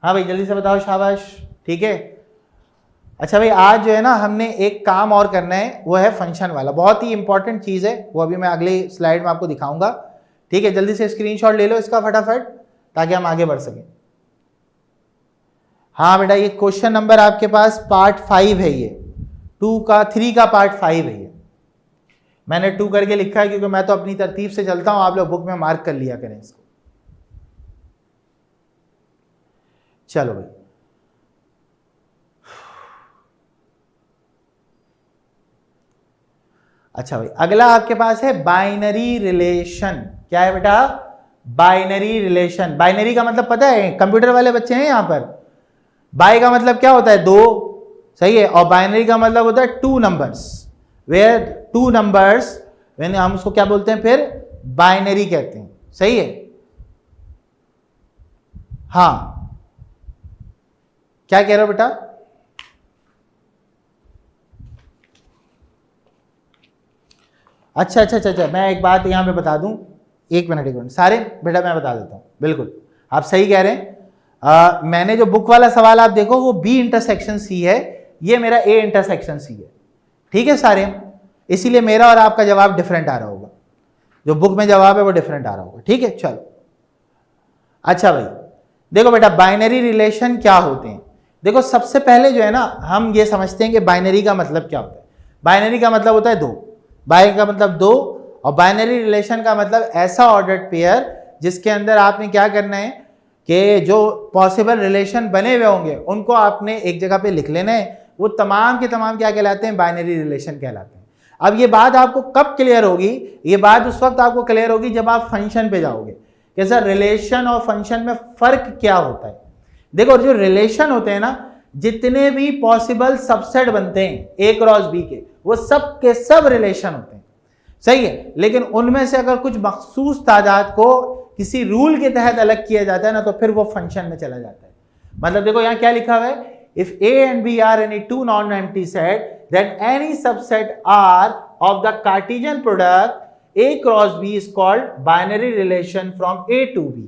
हाँ भाई जल्दी से बताओ, शाबाश। ठीक है, अच्छा भाई, आज जो है ना हमने एक काम और करना है, वो है फंक्शन वाला, बहुत ही इंपॉर्टेंट चीज़ है, वो अभी मैं अगली स्लाइड में आपको दिखाऊंगा। ठीक है, जल्दी से स्क्रीनशॉट ले लो इसका फटाफट, ताकि हम आगे बढ़ सकें। हाँ बेटा, ये क्वेश्चन नंबर आपके पास पार्ट 5 है, ये 3 का पार्ट 5 है ये। मैंने 2 करके लिखा है क्योंकि मैं तो अपनी तरतीब से चलता हूं, आप लोग बुक में मार्क कर लिया करें इसको। चलो भाई, अच्छा भाई, अगला आपके पास है बाइनरी रिलेशन। क्या है बेटा? Binary relation. बाइनरी का मतलब पता है? कंप्यूटर वाले बच्चे हैं यहां पर। बाई का मतलब क्या होता है? 2, सही है। और बाइनरी का मतलब होता है 2 नंबर्स, वेयर 2 नंबर्स, हम उसको क्या बोलते हैं फिर? बाइनरी कहते हैं, सही है। हाँ, क्या कह रहे हो बेटा? अच्छा, मैं एक बात यहां पे बता दूं, एक मिनट सारे बेटा, मैं बता देता हूं। बिल्कुल आप सही कह रहे हैं। मैंने जो बुक वाला सवाल आप देखो वो B इंटरसेक्शन C है, ये मेरा A इंटरसेक्शन C है, ठीक है सारे। इसीलिए मेरा और आपका जवाब डिफरेंट आ रहा होगा, जो बुक में जवाब है वो डिफरेंट आ रहा होगा, ठीक है। चलो, अच्छा भाई देखो बेटा, बाइनरी रिलेशन क्या होते हैं? देखो सबसे पहले जो है ना, हम ये समझते हैं कि बाइनरी का मतलब क्या होता है। बाइनरी का मतलब होता है 2, बाई का मतलब 2, और बाइनरी रिलेशन का मतलब ऐसा ऑर्डर्ड पेयर जिसके अंदर आपने क्या करना है कि जो पॉसिबल रिलेशन बने हुए होंगे उनको आपने एक जगह पे लिख लेना है। वो तमाम के तमाम क्या कहलाते हैं? बाइनरी रिलेशन कहलाते हैं। अब ये बात आपको कब क्लियर होगी? ये बात उस वक्त आपको क्लियर होगी जब आप फंक्शन पे जाओगे कि सर रिलेशन और फंक्शन में फर्क क्या होता है। देखो, जो रिलेशन होते हैं ना, जितने भी पॉसिबल सबसेट बनते हैं A क्रॉस B के, वो सब के सब रिलेशन होते हैं, सही है। लेकिन उनमें से अगर कुछ मखसूस तादाद को किसी रूल के तहत अलग किया जाता है ना, तो फिर वो फंक्शन में चला जाता है। मतलब देखो यहां क्या लिखा हुआ है, if A and B are any two non-empty set, then any subset R of the Cartesian product A cross B is called binary relation from A to B.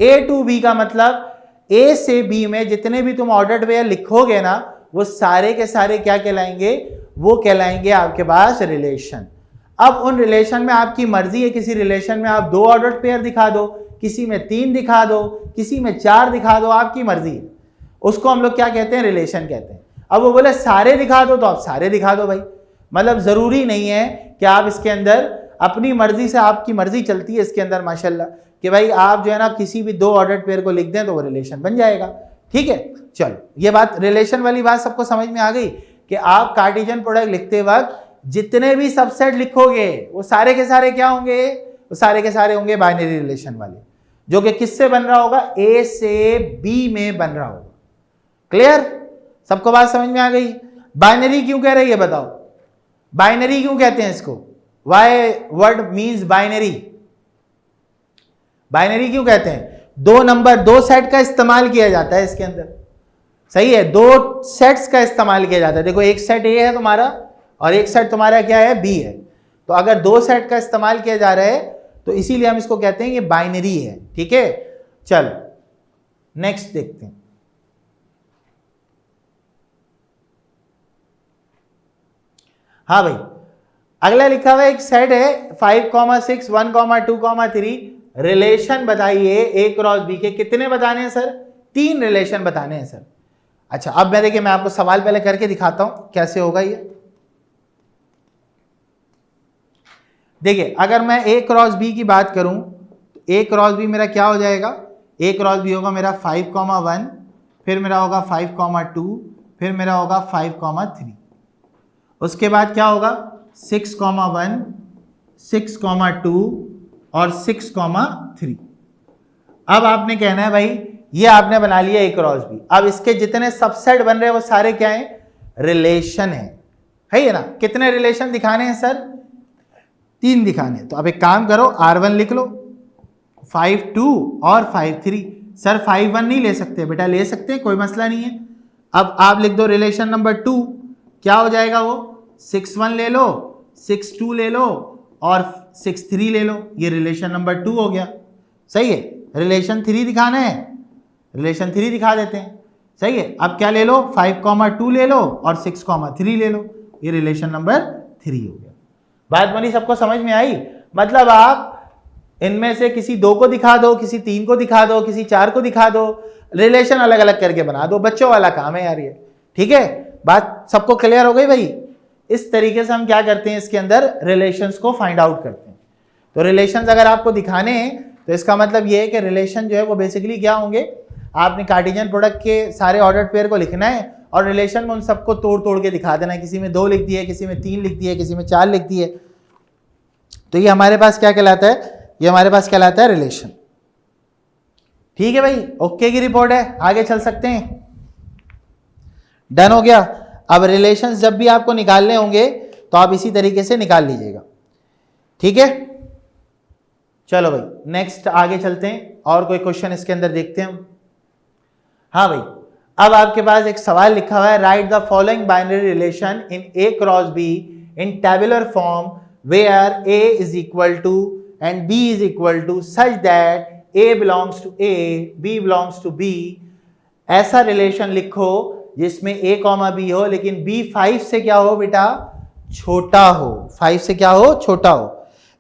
A to B का मतलब A से B में जितने भी तुम ऑर्डर्ड पेयर लिखोगे ना, वो सारे के सारे क्या कहलाएंगे? वो कहलाएंगे आपके पास रिलेशन। अब उन रिलेशन में आपकी मर्जी है, किसी रिलेशन में आप 2 ऑर्डर्ड पेयर दिखा दो, किसी में 3 दिखा दो, किसी में 4 दिखा दो, आपकी मर्जी है। उसको हम लोग क्या कहते हैं? रिलेशन कहते हैं। अब वो बोले सारे दिखा दो, तो आप सारे दिखा दो भाई। मतलब जरूरी नहीं है कि आप इसके अंदर अपनी मर्जी से, आपकी मर्जी चलती है इसके अंदर माशाल्लाह, कि भाई आप जो है ना किसी भी 2 ऑर्डर्ड पेयर को लिख दें तो वो रिलेशन बन जाएगा, ठीक है। चलो, ये बात रिलेशन वाली बात सबको समझ में आ गई कि आप कार्टेशियन प्रोडक्ट लिखते वक्त जितने भी सबसेट लिखोगे वो सारे के सारे क्या होंगे? वो सारे के सारे होंगे बाइनरी रिलेशन वाले, जो कि किससे बन रहा होगा? A से B में बन रहा होगा। क्लियर? सबको बात समझ में आ गई? बाइनरी क्यों कह रही है बताओ? बाइनरी क्यों कहते हैं इसको? Why word means binary? Binary क्यों कहते हैं? 2 नंबर, 2 सेट का इस्तेमाल किया जाता है इसके अंदर, सही है। 2 सेट्स का इस्तेमाल किया जाता है। देखो, एक सेट A है तुम्हारा और एक सेट तुम्हारा क्या है? B है। तो अगर 2 सेट का इस्तेमाल किया जा रहा है तो इसीलिए हम इसको कहते हैं कि बाइनरी है, ठीक है। चलो नेक्स्ट देखते हैं। हाँ भाई, अगला लिखा हुआ एक सेट है 5,6, 1,2, 3। रिलेशन बताइए A क्रॉस B के। कितने बताने हैं सर? 3 रिलेशन बताने हैं सर। अच्छा, अब मैं देखिए, मैं आपको सवाल पहले करके दिखाता हूं कैसे होगा ये। देखिए, अगर मैं A क्रॉस B की बात करूं तो A क्रॉस B मेरा क्या हो जाएगा? A क्रॉस B होगा मेरा 5,1, फिर मेरा होगा 5,2, फिर मेरा होगा 5,3। उसके बाद क्या होगा? 6,1, 6,2 और 6,3। अब आपने कहना है भाई, ये आपने बना लिया A क्रॉस B। अब इसके जितने सबसेट बन रहे हैं वो सारे क्या हैं? रिलेशन है ना? कितने रिलेशन दिखाने हैं सर? 3 दिखाने हैं। तो अब एक काम करो, R1 लिख लो, 5,2 और 5,3। सर 5,1 नहीं ले सकते बेटा? ले सकते हैं, कोई मसला नहीं है। अब आप लिख दो रिलेशन नंबर 2, क्या हो जाएगा वो? 6,1 ले लो, 6,2 ले लो और 6,3 ले लो। ये रिलेशन नंबर 2 हो गया, सही है। रिलेशन 3 दिखाना है, रिलेशन 3 दिखा देते हैं, सही है। अब क्या ले लो? 5,2 ले लो और 6,3 ले लो। ये रिलेशन नंबर 3 हो गया। बात बनी? सबको समझ में आई? मतलब आप इनमें से किसी 2 को दिखा दो, किसी 3 को दिखा दो, किसी 4 को दिखा दो, रिलेशन अलग अलग करके बना दो। बच्चों वाला काम है यार ये, ठीक है। बात सबको क्लियर हो गई भाई? इस तरीके से हम क्या करते हैं, इसके अंदर रिलेशंस को फाइंड आउट करते हैं। तो रिलेशंस अगर आपको दिखाने हैं तो इसका मतलब ये है कि रिलेशन जो है वो बेसिकली क्या होंगे, आपने कार्टेशियन प्रोडक्ट के सारे ऑर्डर्ड पेयर को लिखना है और रिलेशन में उन सबको तोड़ तोड़ के दिखा देना है। किसी में 2 लिख दिए, किसी में 3 लिख दिए, किसी में 4 लिख दिए। तो ये हमारे पास क्या कहलाता है, ये हमारे पास कहलाता है रिलेशन। ठीक है भाई, ओके की रिपोर्ट है, आगे चल सकते हैं। डन हो गया। अब रिलेशंस जब भी आपको निकालने होंगे तो आप इसी तरीके से निकाल लीजिएगा। ठीक है, चलो भाई नेक्स्ट आगे चलते हैं और कोई क्वेश्चन इसके अंदर देखते हैं हम। हाँ भाई, अब आपके पास एक सवाल लिखा हुआ है, write the following binary relation in A cross B in tabular form where A is equal to and B is equal to such that A belongs to A, B belongs to B। ऐसा रिलेशन लिखो जिसमें A कॉमा B हो लेकिन B 5 से क्या हो बेटा, छोटा हो। 5 से क्या हो, छोटा हो।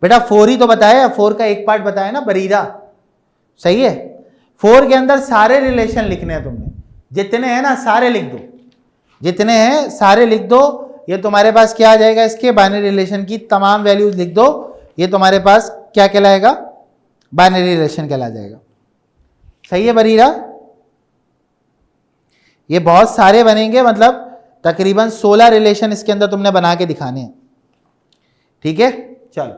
बेटा 4 ही तो बताया, 4 का एक पार्ट बताया ना बरीरा, सही है। 4 के अंदर सारे रिलेशन लिखने हैं तुमने, जितने हैं ना सारे लिख दो, जितने हैं सारे लिख दो। ये तुम्हारे पास क्या आ जाएगा, इसके बाइनरी रिलेशन की तमाम वैल्यूज लिख दो। ये तुम्हारे पास क्या कहलाएगा, बाइनरी रिलेशन कहला जाएगा। सही है बरीरा, ये बहुत सारे बनेंगे, मतलब तकरीबन 16 रिलेशन इसके अंदर तुमने बना के दिखाने हैं। ठीक है, चलो।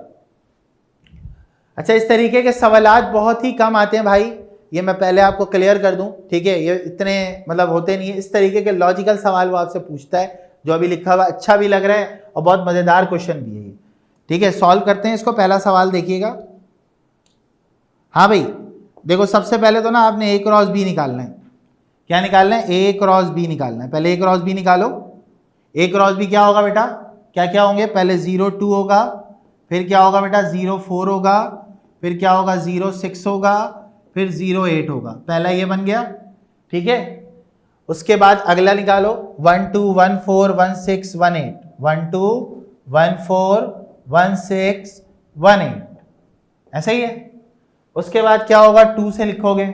अच्छा, इस तरीके के सवालात बहुत ही कम आते हैं भाई, ये मैं पहले आपको क्लियर कर दूं। ठीक है, ये इतने मतलब होते नहीं है। इस तरीके के लॉजिकल सवाल वो आपसे पूछता है, जो अभी लिखा हुआ अच्छा भी लग रहा है और बहुत मजेदार क्वेश्चन भी है ये। ठीक है, सॉल्व करते हैं इसको। पहला सवाल देखिएगा। हाँ भाई देखो, सबसे पहले तो ना आपने A क्रॉस B निकालना है। क्या निकालना है, A क्रॉस B निकालना है। पहले A क्रॉस B निकालो। A क्रॉस B क्या होगा बेटा, क्या क्या होंगे, पहले 0 2 होगा, फिर क्या होगा बेटा 0 4 होगा, फिर क्या होगा 0 6 होगा, फिर 0 8 होगा। पहला ये बन गया। ठीक है, उसके बाद अगला निकालो 1 2 1 4 1 6 1 8, 1 2 1 4 1 6 1 8, ऐसा ही है। उसके बाद क्या होगा, 2 से लिखोगे,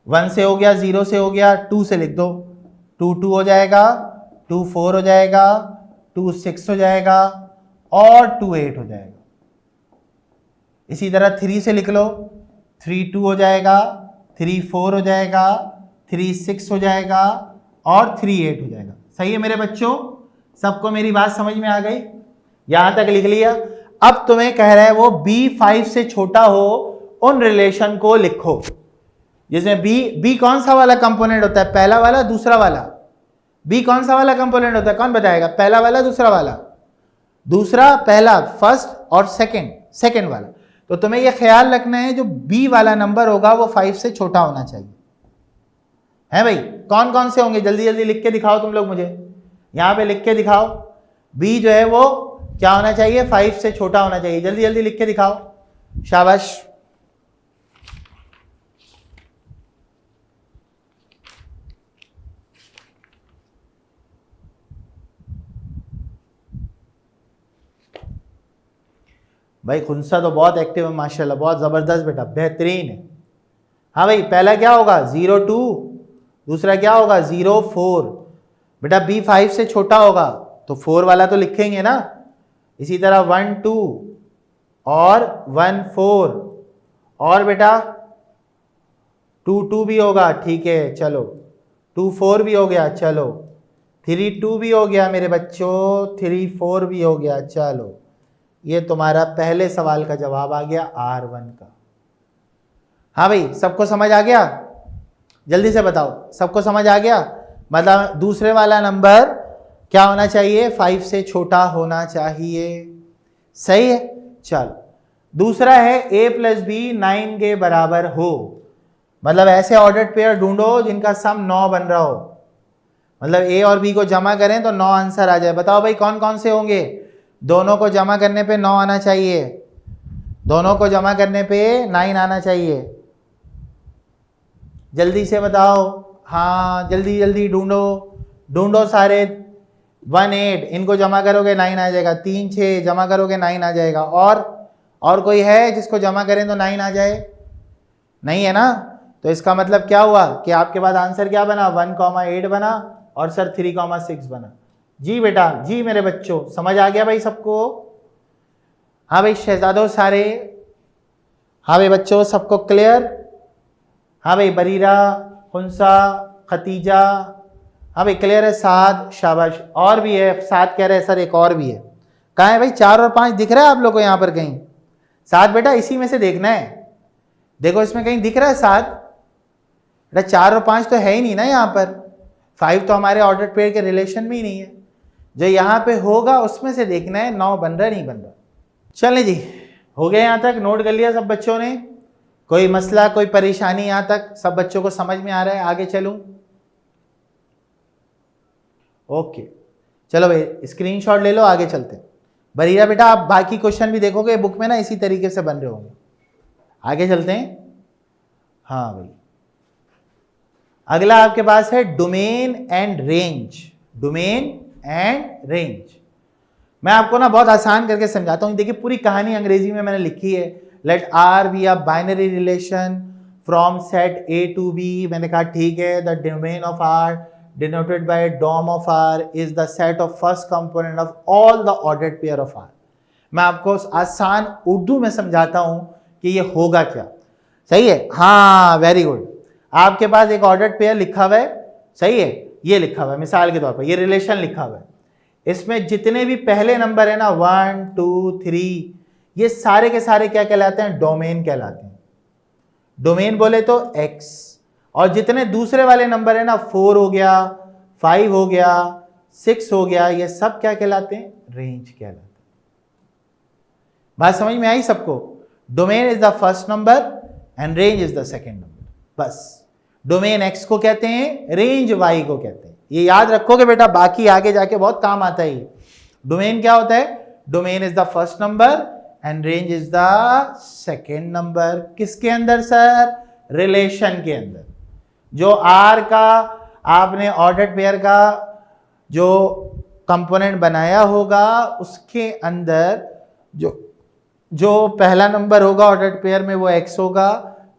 1 से हो गया, 0 से हो गया, 2 से लिख दो, 2 2 हो जाएगा, 2 4 हो जाएगा, 2 6 हो जाएगा और 2 8 हो जाएगा। इसी तरह 3 से लिख लो, 3 2 हो जाएगा, 3 4 हो जाएगा, 3 6 हो जाएगा और 3 8 हो जाएगा। सही है मेरे बच्चों, सबको मेरी बात समझ में आ गई, यहां तक लिख लिया। अब तुम्हें कह रहा है वो B 5 से छोटा हो उन रिलेशन को लिखो जिसमें B कौन सा वाला कंपोनेंट होता है, पहला वाला दूसरा वाला। B कौन सा वाला कंपोनेंट होता है, कौन बताएगा, पहला वाला दूसरा वाला, दूसरा पहला, फर्स्ट और सेकंड वाला। तो तुम्हें यह ख्याल रखना है जो B वाला नंबर होगा वो 5 से छोटा होना चाहिए। है भाई, कौन कौन से होंगे, जल्दी जल्दी लिख के दिखाओ तुम लोग, मुझे यहां पे लिख के दिखाओ। B जो है वो क्या होना चाहिए, 5 से छोटा होना चाहिए। जल्दी जल्दी लिख के दिखाओ, शाबाश। भाई खुनसा तो बहुत एक्टिव है माशाल्लाह, बहुत ज़बरदस्त बेटा, बेहतरीन है। हाँ भाई, पहला क्या होगा 0 2, दूसरा क्या होगा 0 4। बेटा B 5 से छोटा होगा तो 4 वाला तो लिखेंगे ना। इसी तरह 1 2 और 1 4 और बेटा 2 2 भी होगा, ठीक है चलो, 2 4 भी हो गया, चलो 3 2 भी हो गया मेरे बच्चों, 3 4 भी हो गया, चलो। ये तुम्हारा पहले सवाल का जवाब आ गया R1 का। हाँ भाई, सबको समझ आ गया, जल्दी से बताओ, सबको समझ आ गया। मतलब दूसरे वाला नंबर क्या होना चाहिए, 5 से छोटा होना चाहिए। सही है, चलो। दूसरा है A + B 9 के बराबर हो। मतलब ऐसे ऑर्डर्ड पेयर ढूंढो जिनका सम 9 बन रहा हो। मतलब A और B को जमा करें तो 9 आंसर आ जाए। बताओ भाई कौन कौन से होंगे, दोनों को जमा करने पे 9 आना चाहिए, दोनों को जमा करने पे 9 आना चाहिए। जल्दी से बताओ, हाँ जल्दी जल्दी ढूंढो सारे। 1 8 इनको जमा करोगे 9 आ जाएगा, 3 6 जमा करोगे 9 आ जाएगा। और कोई है जिसको जमा करें तो 9 आ जाए, नहीं है ना। तो इसका मतलब क्या हुआ कि आपके पास आंसर क्या बना, 1 8 बना और सर 3 6 बना। जी बेटा, जी मेरे बच्चों, समझ आ गया भाई सबको? हाँ भाई शहजादों सारे, हाँ भाई बच्चों सबको क्लियर? हाँ भाई बरीरा, हुंसा, खतीजा, हाँ भाई क्लियर है? साद, शाबाश। और भी है, साद कह रहे हैं सर एक और भी है। कहाँ है भाई? 4 और 5 दिख रहा है आप लोग को यहाँ पर कहीं? साद बेटा इसी में से देखना है, देखो इसमें कहीं दिख रहा है साद? बेटा 4 और 5 तो है ही नहीं ना यहाँ पर, 5 तो हमारे ऑर्डर पेयर के रिलेशन में ही नहीं है। जो यहाँ पे होगा उसमें से देखना है 9 बन रहा नहीं बन रहा। चलें जी, हो गया यहाँ तक? नोट कर लिया सब बच्चों ने? कोई मसला, कोई परेशानी यहाँ तक सब बच्चों को समझ में आ रहा है? आगे चलूं? ओके चलो भाई स्क्रीनशॉट ले लो, आगे चलते हैं। बरीरा बेटा आप बाकी क्वेश्चन भी देखोगे बुक में ना, इसी तरीके से बन रहे होंगे। आगे चलते हैं। हाँ भाई अगला आपके पास है domain and range. Domain and range मैं आपको ना बहुत आसान करके समझाता हूँ। देखिए पूरी कहानी अंग्रेजी में मैंने लिखी है। Let R be a binary relation from set A to B. मैंने कहा ठीक है, the domain of R denoted by DOM of R is the set of first component of all the ordered pair of R। मैं आपको आसान उर्दू में समझाता हूं कि ये होगा क्या। सही है? हाँ वेरी गुड। आपके पास एक ऑर्डर्ड पेयर लिखा हुआ है, सही है? ये लिखा हुआ है मिसाल के तौर पर, ये रिलेशन लिखा हुआ है। इसमें जितने भी पहले नंबर है ना 1 2 3, ये सारे के सारे क्या कहलाते हैं? डोमेन कहलाते हैं। डोमेन बोले तो X। और जितने दूसरे वाले नंबर है ना 4 हो गया, 5 हो गया, 6 हो गया, ये सब क्या कहलाते हैं? रेंज कहलाते हैं। बात समझ में आई सबको? Domain is the first number and range is the second number. बस डोमेन एक्स को कहते हैं, रेंज वाई को कहते हैं। ये याद रखोगे बेटा, बाकी आगे जाके बहुत काम आता है। डोमेन क्या होता है? Domain is the first number and range is the second number. किसके अंदर सर? रिलेशन के अंदर। जो आर का आपने ऑर्डर्ड पेयर का जो कंपोनेंट बनाया होगा उसके अंदर जो पहला नंबर होगा ऑर्डर्ड पेयर में वो एक्स होगा,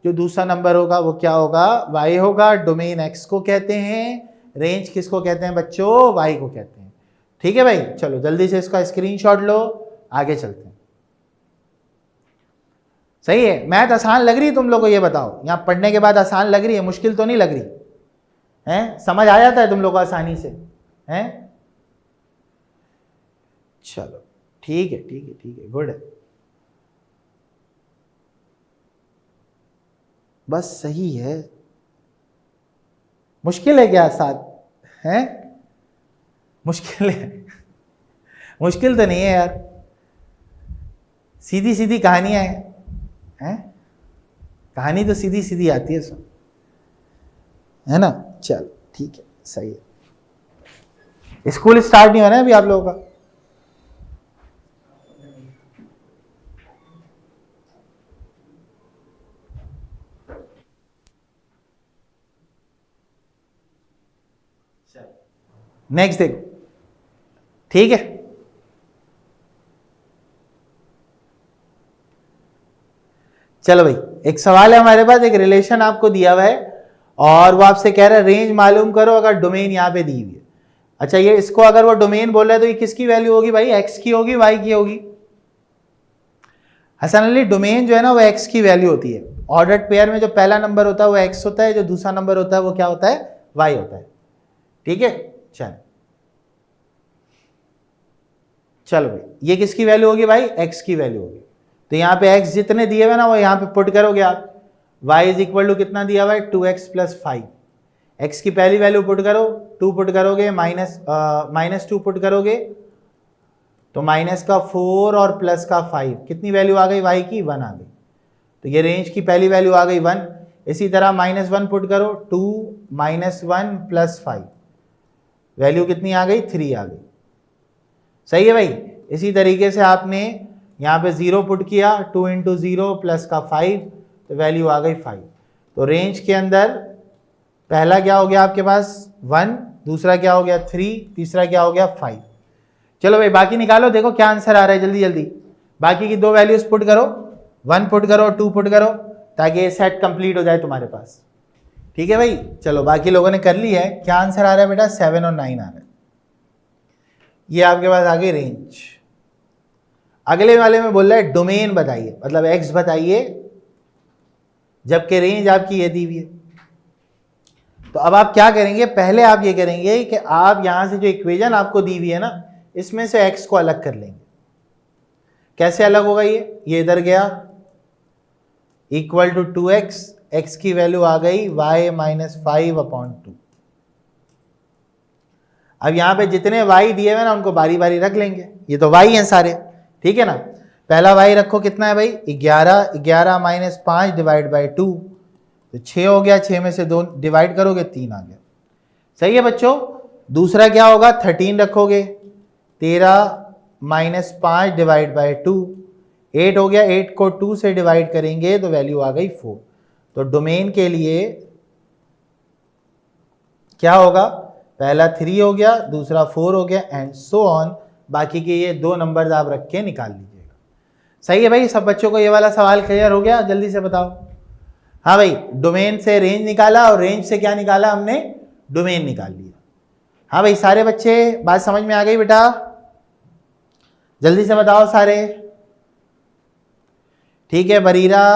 जो दूसरा नंबर होगा वो क्या होगा? वाई होगा। डोमेन एक्स को कहते हैं, रेंज किसको कहते हैं बच्चों? वाई को कहते हैं। ठीक है भाई, चलो जल्दी से इसका स्क्रीनशॉट लो, आगे चलते हैं। सही है? मैथ आसान लग रही है तुम लोग को? ये बताओ, यहां पढ़ने के बाद आसान लग रही है? मुश्किल तो नहीं लग रही है? समझ आ जाता है तुम लोग को आसानी से? हैं? चलो ठीक है ठीक है ठीक है, गुड है, बस सही है। मुश्किल है क्या साथ? हैं? मुश्किल है? मुश्किल तो नहीं है यार, सीधी सीधी कहानियां हैं। कहानी तो सीधी सीधी आती है सब, है ना? चल ठीक है, सही है। स्कूल स्टार्ट नहीं होना है अभी आप लोगों का? नेक्स्ट देखो, ठीक है? चलो भाई एक सवाल है हमारे पास। एक रिलेशन आपको दिया हुआ है और वो आपसे कह रहा है रेंज मालूम करो अगर डोमेन यहां पे दी हुई है। अच्छा ये इसको अगर वो डोमेन बोल रहा है तो ये किसकी वैल्यू होगी भाई? एक्स की होगी, वाई की होगी? हसन अली डोमेन जो है ना वो एक्स की वैल्यू होती है। ऑर्डर्ड पेयर में जो पहला नंबर होता है वो एक्स होता है, जो दूसरा नंबर होता है वो क्या होता है? वाई होता है। ठीक है? चलो भाई ये किसकी वैल्यू होगी भाई? एक्स की वैल्यू होगी। तो यहाँ पे x जितने दिए हुए ना वो यहाँ पे पुट करोगे आप। y इज इक्वल टू कितना दिया हुआ है? 2x plus 5। x की पहली वैल्यू पुट करो, 2 पुट करोगे, माइनस 2 पुट करोगे तो माइनस का 4 और प्लस का 5, कितनी वैल्यू आ गई y की? 1 आ गई। तो ये रेंज की पहली वैल्यू आ गई 1। इसी तरह -1 पुट करो, 2 -1 प्लस 5, वैल्यू कितनी आ गई? 3 आ गई। सही है भाई? इसी तरीके से आपने यहाँ पे 0 पुट किया, 2 इंटू 0 प्लस का 5, तो वैल्यू आ गई 5। तो रेंज के अंदर पहला क्या हो गया आपके पास? 1, दूसरा क्या हो गया? 3, तीसरा क्या हो गया? 5। चलो भाई बाकी निकालो, देखो क्या आंसर आ रहा है, जल्दी जल्दी बाकी की 2 वैल्यूज पुट करो, 1 पुट करो, 2 पुट करो, ताकि ये सेट कंप्लीट हो जाए तुम्हारे पास। ठीक है भाई? चलो बाकी लोगों ने कर ली है। क्या आंसर आ रहा है बेटा? 7 और 9 आ रहा है। ये आपके पास आ गई रेंज। अगले वाले में बोल रहा है डोमेन बताइए, मतलब एक्स बताइए, जबकि रेंज आपकी ये दी हुई है। तो अब आप क्या करेंगे, पहले आप ये करेंगे कि आप यहां से जो इक्वेशन आपको दी हुई है ना, इसमें से एक्स को अलग कर लेंगे। कैसे अलग होगा ये इधर गया, इक्वल टू 2x, एक्स की वैल्यू आ गई y माइनस 5/2। अब यहां पे जितने y दिए हुए ना उनको बारी बारी रख लेंगे, ये तो y हैं सारे, ठीक है ना। पहला y रखो, कितना है भाई 11, 11 माइनस 5 डिवाइड बाई 2, तो 6 हो गया, 6 में से 2 डिवाइड करोगे 3 आ गया। सही है बच्चों। दूसरा क्या होगा, 13 रखोगे, 13 माइनस 5 डिवाइड बाई 2, 8 हो गया, 8 को 2 से डिवाइड करेंगे तो वैल्यू आ गई 4। तो डोमेन के लिए क्या होगा, पहला 3 हो गया, दूसरा 4 हो गया, एंड सो ऑन। बाकी के ये 2 नंबर्स आप रख के निकाल लीजिएगा। सही है भाई, सब बच्चों को ये वाला सवाल क्लियर हो गया, जल्दी से बताओ। हाँ भाई, डोमेन से रेंज निकाला और रेंज से क्या निकाला हमने, डोमेन निकाल लिया। हाँ भाई, सारे बच्चे बात समझ में आ गई बेटा, जल्दी से बताओ सारे। ठीक है, बरीरा,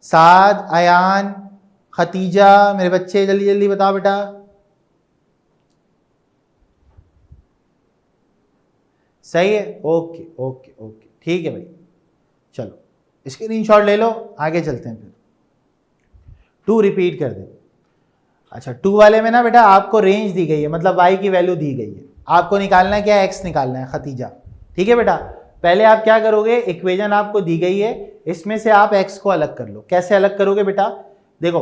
साद, अयान, खतीजा, मेरे बच्चे जल्दी जल्दी बताओ बेटा। सही है, ओके ओके ओके, ठीक है भाई। चलो स्क्रीनशॉट ले लो, आगे चलते हैं। फिर 2 रिपीट कर दे। अच्छा, 2 वाले में ना बेटा आपको रेंज दी गई है, मतलब y की वैल्यू दी गई है, आपको निकालना है क्या, x निकालना है खतीजा। ठीक है बेटा, पहले आप क्या करोगे, इक्वेशन आपको दी गई है, इसमें से आप x को अलग कर लो। कैसे अलग करोगे बेटा, देखो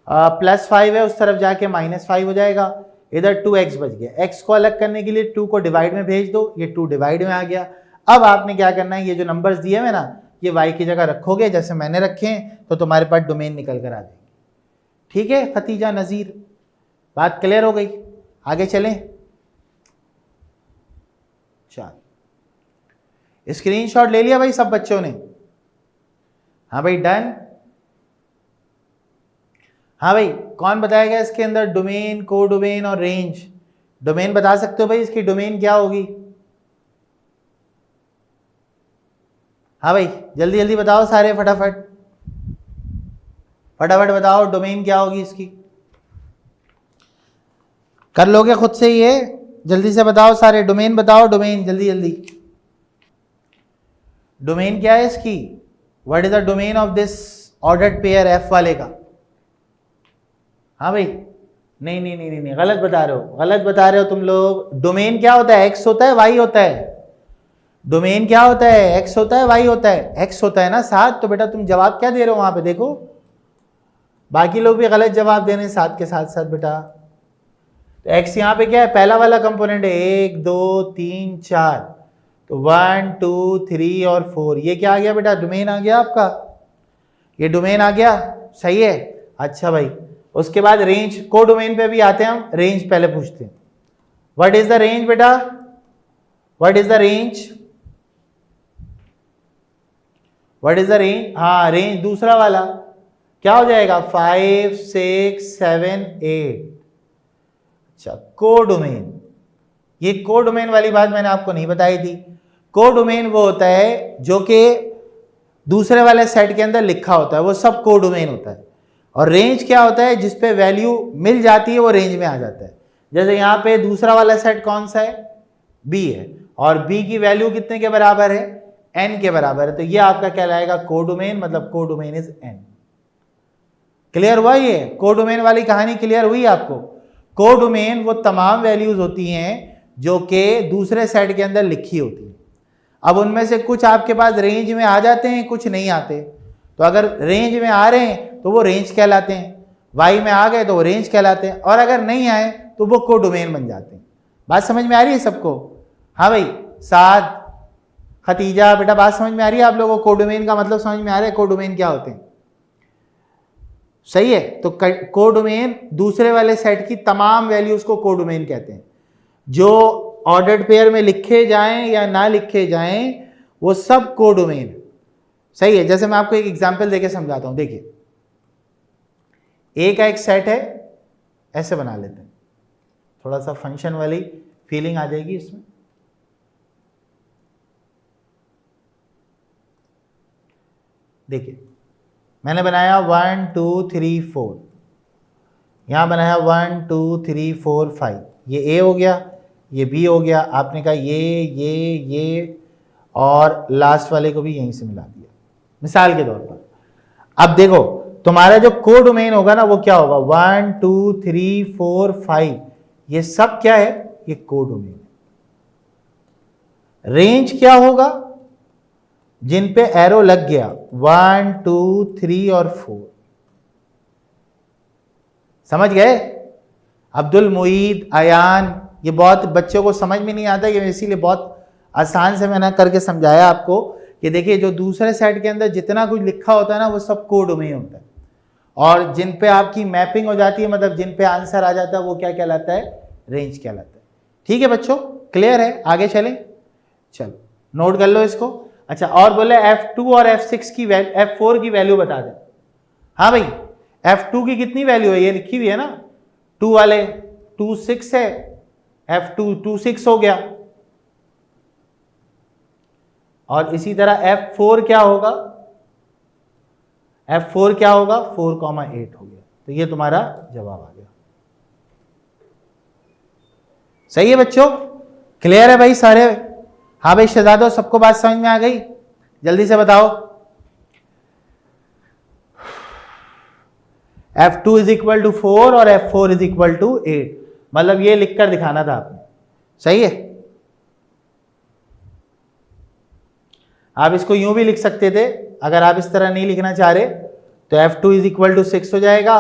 +5 है, उस तरफ जाके -5 हो जाएगा, इधर 2x बच गया। x को अलग करने के लिए 2 को डिवाइड में भेज दो, ये 2 डिवाइड में आ गया। अब आपने क्या करना है, ये जो नंबर्स दिए हुए ना, ये y की जगह रखोगे जैसे मैंने रखे हैं, तो तुम्हारे पास डोमेन निकल कर आ जाएगी। ठीक है खतीजा, नज़ीर, बात क्लियर हो गई, आगे चलें। चल, स्क्रीनशॉट ले लिया भाई सब बच्चों ने। हाँ भाई डन। हाँ भाई, कौन बताएगा इसके अंदर डोमेन, को डोमेन और रेंज। डोमेन बता सकते हो भाई, इसकी डोमेन क्या होगी। हाँ भाई, जल्दी जल्दी बताओ सारे, फटाफट फटाफट बताओ, डोमेन क्या होगी इसकी। कर लोगे खुद से ये, जल्दी से बताओ सारे, डोमेन बताओ, डोमेन जल्दी जल्दी। डोमेन क्या है इसकी, what is the domain of this ordered pair F वाले का। हाँ भाई, नहीं नहीं नहीं नहीं, गलत बता रहे हो, गलत बता रहे हो तुम लोग। डोमेन क्या होता है, एक्स होता है, वाई होता है। डोमेन क्या होता है, एक्स होता है, वाई होता है। एक्स होता है ना 7, तो बेटा तुम जवाब क्या दे रहे हो वहां पे, देखो बाकी लोग भी गलत जवाब दे रहे हैं 7 के साथ साथ बेटा। तो एक्स यहाँ पे क्या है, पहला वाला कंपोनेंट है, 1 2 3 4, तो 1 2 3 और 4, ये क्या आ गया बेटा, डोमेन आ गया आपका, ये डोमेन आ गया। सही है। अच्छा भाई, उसके बाद रेंज, को डोमेन पे भी आते हैं हम, रेंज पहले पूछते हैं। व्हाट इज द रेंज बेटा, what is the range, what is the range. हाँ, रेंज दूसरा वाला क्या हो जाएगा, 5 6 7 8। अच्छा, को डोमेन, ये को डोमेन वाली बात मैंने आपको नहीं बताई थी। को डोमेन वो होता है जो कि दूसरे वाले सेट के अंदर लिखा होता है, वो सब को डोमेन होता है। और रेंज क्या होता है, जिसपे वैल्यू मिल जाती है वो रेंज में आ जाता है। जैसे यहाँ पे दूसरा वाला सेट कौन सा है, बी है, और बी की वैल्यू कितने के बराबर है, एन के बराबर है, तो ये आपका कहलाएगा को डोमेन, मतलब को डोमेन इज एन। क्लियर हुआ, ये को डोमेन वाली कहानी क्लियर हुई आपको। को डोमेन वो तमाम वैल्यूज होती हैं जो कि दूसरे सेट के अंदर लिखी होती है। अब उनमें से कुछ आपके पास रेंज में आ जाते हैं, कुछ नहीं आते। तो अगर रेंज में आ रहे हैं तो वो रेंज कहलाते हैं, वाई में आ गए तो वो रेंज कहलाते हैं, और अगर नहीं आए तो वो को डोमेन बन जाते हैं। बात समझ में आ रही है सबको। हाँ भाई, साद, खतीजा, बेटा बात समझ में आ रही है आप लोगों को, को डोमेन का मतलब समझ में आ रहा है, को डोमेन क्या होते हैं। सही है। तो को डोमेन दूसरे वाले सेट की तमाम वैल्यूज को को डोमेन कहते हैं। जो ऑर्डर्ड पेयर में लिखे जाएं या ना लिखे जाएं, वो सब को डोमेन। सही है। जैसे मैं आपको एक एग्जांपल देके समझाता हूं, देखिए ए का एक सेट है, ऐसे बना लेते हैं, थोड़ा सा फंक्शन वाली फीलिंग आ जाएगी इसमें। देखिए मैंने बनाया 1 2 3 4, यहाँ बनाया 1 2 3 4 5, ये ए हो गया, ये बी हो गया, आपने कहा ये और लास्ट वाले को भी यहीं से मिला दिया मिसाल के तौर पर। अब देखो तुम्हारा जो कोडोमेन होगा ना वो क्या होगा, 1 2 3 4 5, ये सब क्या है, ये कोडोमेन। रेंज क्या होगा, जिन पे एरो लग गया 1 2 3 और 4, समझ गए। अब्दुल मुईद, अयान, ये बहुत बच्चों को समझ में नहीं आता, ये इसीलिए बहुत आसान से मैंने करके समझाया आपको कि देखिए जो दूसरे सेट के अंदर जितना कुछ लिखा होता है ना वो सब कोडोमेन होता है, और जिन पे आपकी मैपिंग हो जाती है, मतलब जिन पे आंसर आ जाता है, वो क्या कहलाता है, रेंज कहलाता है। ठीक है बच्चों, क्लियर है, आगे चलें, चलो नोट कर लो इसको। अच्छा, और बोले F2 और F6 की F4 की वैल्यू बता दें। हाँ भाई, F2 की कितनी वैल्यू है, ये लिखी हुई है ना, 2 वाले 2 6 है, F2 2 6 हो गया, और इसी तरह F4 क्या होगा, F4 क्या होगा, 4,8 हो गया। तो ये तुम्हारा जवाब आ गया। सही है बच्चों, क्लियर है भाई सारे। हाँ भाई शहजादो, सबको बात समझ में आ गई, जल्दी से बताओ। F2 इज इक्वल टू 4 और F4 इज इक्वल टू 8, मतलब ये लिखकर दिखाना था आपने, सही है। आप इसको यूं भी लिख सकते थे, अगर आप इस तरह नहीं लिखना चाह रहे तो F2 इज इक्वल टू 6 हो जाएगा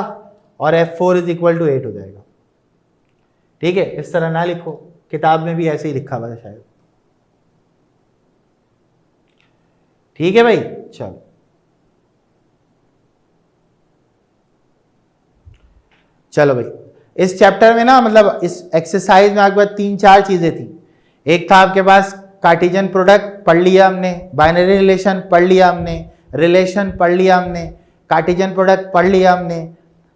और F4 इज इक्वल टू 8 हो जाएगा। ठीक है, इस तरह ना लिखो, किताब में भी ऐसे ही लिखा हुआ है शायद। ठीक है भाई, चलो चलो भाई, इस चैप्टर में ना, मतलब इस एक्सरसाइज में आपके पास 3-4 चीजें थी। एक था आपके पास कार्टेशियन प्रोडक्ट पढ़ लिया हमने, बाइनरी रिलेशन पढ़ लिया हमने, रिलेशन पढ़ लिया हमने, कार्टेशियन प्रोडक्ट पढ़ लिया हमने,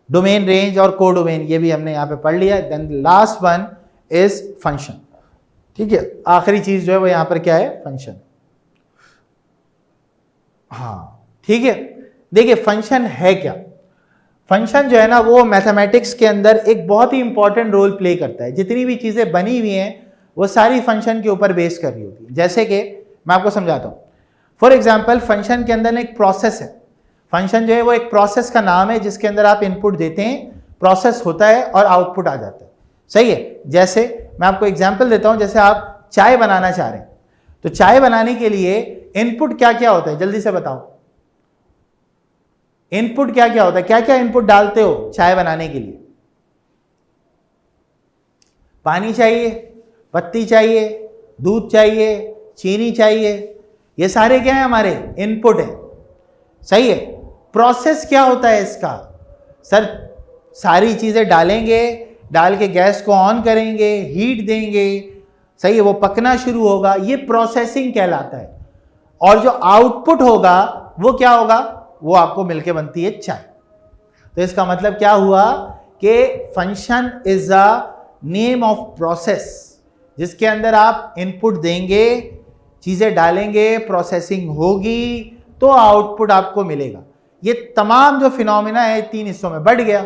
डोमेन, रेंज और कोडोमेन ये भी हमने यहाँ पे पढ़ लिया। Then last one is function. ठीक है, आखिरी चीज जो है वो यहाँ पर क्या है, फंक्शन। हाँ ठीक है, देखिए फंक्शन है क्या। फंक्शन जो है ना वो मैथमेटिक्स के अंदर एक बहुत ही इंपॉर्टेंट रोल प्ले करता है। जितनी भी चीजें बनी हुई हैं वो सारी फंक्शन के ऊपर बेस कर रही होती है। जैसे कि मैं आपको समझाता हूँ, फॉर एग्जाम्पल फंक्शन के अंदर एक प्रोसेस है। फंक्शन जो है वो एक प्रोसेस का नाम है जिसके अंदर आप इनपुट देते हैं, प्रोसेस होता है और आउटपुट आ जाता है, सही है। जैसे मैं आपको एग्जाम्पल देता हूँ, जैसे आप चाय बनाना चाह रहे हैं, तो चाय बनाने के लिए इनपुट क्या क्या होता है, जल्दी से बताओ। इनपुट क्या क्या होता है, क्या क्या इनपुट डालते हो चाय बनाने के लिए। पानी चाहिए, पत्ती चाहिए, दूध चाहिए, चीनी चाहिए, ये सारे क्या है, हमारे इनपुट है, सही है। प्रोसेस क्या होता है इसका, सर सारी चीजें डालेंगे, डाल के गैस को ऑन करेंगे, हीट देंगे, सही है, वो पकना शुरू होगा, ये प्रोसेसिंग कहलाता है। और जो आउटपुट होगा वो क्या होगा, वो आपको मिलके बनती है चाय। तो इसका मतलब क्या हुआ कि function is a name of process, जिसके अंदर आप इनपुट देंगे, चीजें डालेंगे, प्रोसेसिंग होगी, तो आउटपुट आपको मिलेगा। ये तमाम जो फिनोमिना है 3 हिस्सों में बढ़ गया।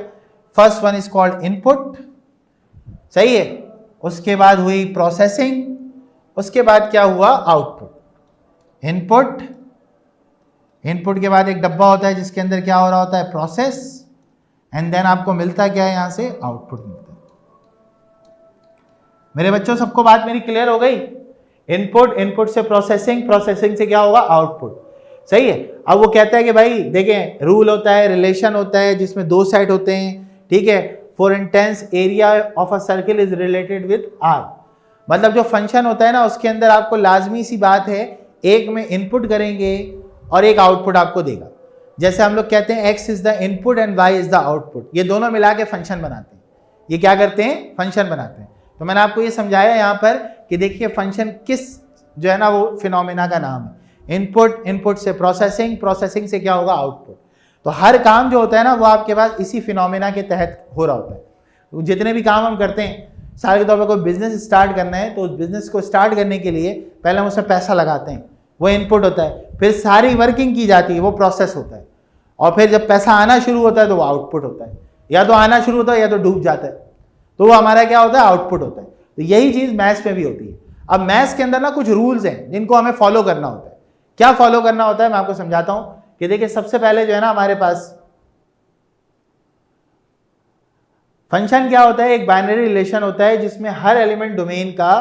First one is called input, सही है, उसके बाद हुई प्रोसेसिंग, उसके बाद क्या हुआ, आउटपुट। इनपुट, इनपुट के बाद एक डब्बा होता है जिसके अंदर क्या हो रहा होता है, प्रोसेस, एंड देन आपको मिलता क्या है, यहां से आउटपुट मिलता है। मेरे बच्चों सबको बात मेरी क्लियर हो गई। इनपुट, इनपुट से प्रोसेसिंग, प्रोसेसिंग से क्या होगा, आउटपुट, सही है। अब वो कहता है कि भाई देखें, रूल होता है, रिलेशन होता है जिसमें 2 सेट होते हैं, ठीक है। For instance area of a circle is related with R, मतलब जो फंक्शन होता है ना उसके अंदर आपको लाजमी सी बात है, एक में इनपुट करेंगे और एक आउटपुट आपको देगा। जैसे हम लोग कहते हैं x is the input and y is the output, ये दोनों मिला के फंक्शन बनाते हैं। ये क्या करते हैं, फंक्शन बनाते हैं। तो मैंने आपको ये समझाया यहाँ पर कि देखिए फंक्शन किस जो है ना वो फिनोमिना का नाम है। इनपुट, इनपुट से प्रोसेसिंग, प्रोसेसिंग से क्या होगा, आउटपुट। तो हर काम जो होता है ना वो आपके पास इसी फिनोमिना के तहत हो रहा होता है। तो जितने भी काम हम करते हैं, सारे के तौर पर कोई बिजनेस स्टार्ट करना है तो उस बिजनेस को स्टार्ट करने के लिए पहले हम उसमें पैसा लगाते हैं, वो इनपुट होता है, फिर सारी वर्किंग की जाती है, वो प्रोसेस होता है, और फिर जब पैसा आना शुरू होता है तो वो आउटपुट होता है, या तो आना शुरू होता है या तो डूब जाता है, तो वो हमारा क्या होता है, आउटपुट होता है। तो यही चीज मैथ्स में भी होती है। अब मैथ्स के अंदर ना कुछ रूल्स हैं जिनको हमें फॉलो करना होता है। क्या फॉलो करना होता है मैं आपको समझाता हूं कि देखिए, सबसे पहले जो है ना हमारे पास फंक्शन क्या होता है, एक बाइनरी रिलेशन होता है जिसमें हर एलिमेंट डोमेन का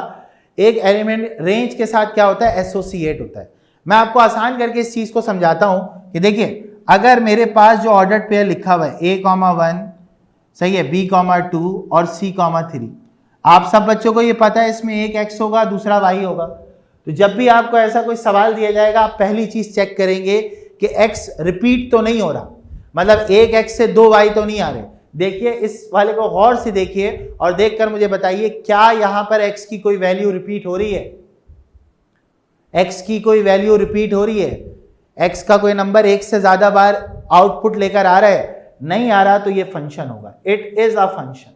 एक एलिमेंट रेंज के साथ क्या होता है, एसोसिएट होता है। मैं आपको आसान करके इस चीज को समझाता हूं कि देखिए, अगर मेरे पास जो ऑर्डर्ड पेयर लिखा हुआ है A,1 सही है, B,2 और C,3, आप सब बच्चों को ये पता है इसमें एक x होगा, दूसरा y होगा। तो जब भी आपको ऐसा कोई सवाल दिया जाएगा, आप पहली चीज चेक करेंगे कि x रिपीट तो नहीं हो रहा, मतलब एक x से दो y तो नहीं आ रहे। देखिए इस वाले को गौर से देखिए और देखकर मुझे बताइए, क्या यहां पर x की कोई वैल्यू रिपीट हो रही है, x की कोई वैल्यू रिपीट हो रही है, x का कोई नंबर एक से ज्यादा बार आउटपुट लेकर आ रहा है, नहीं आ रहा, तो ये फंक्शन होगा, it is a function.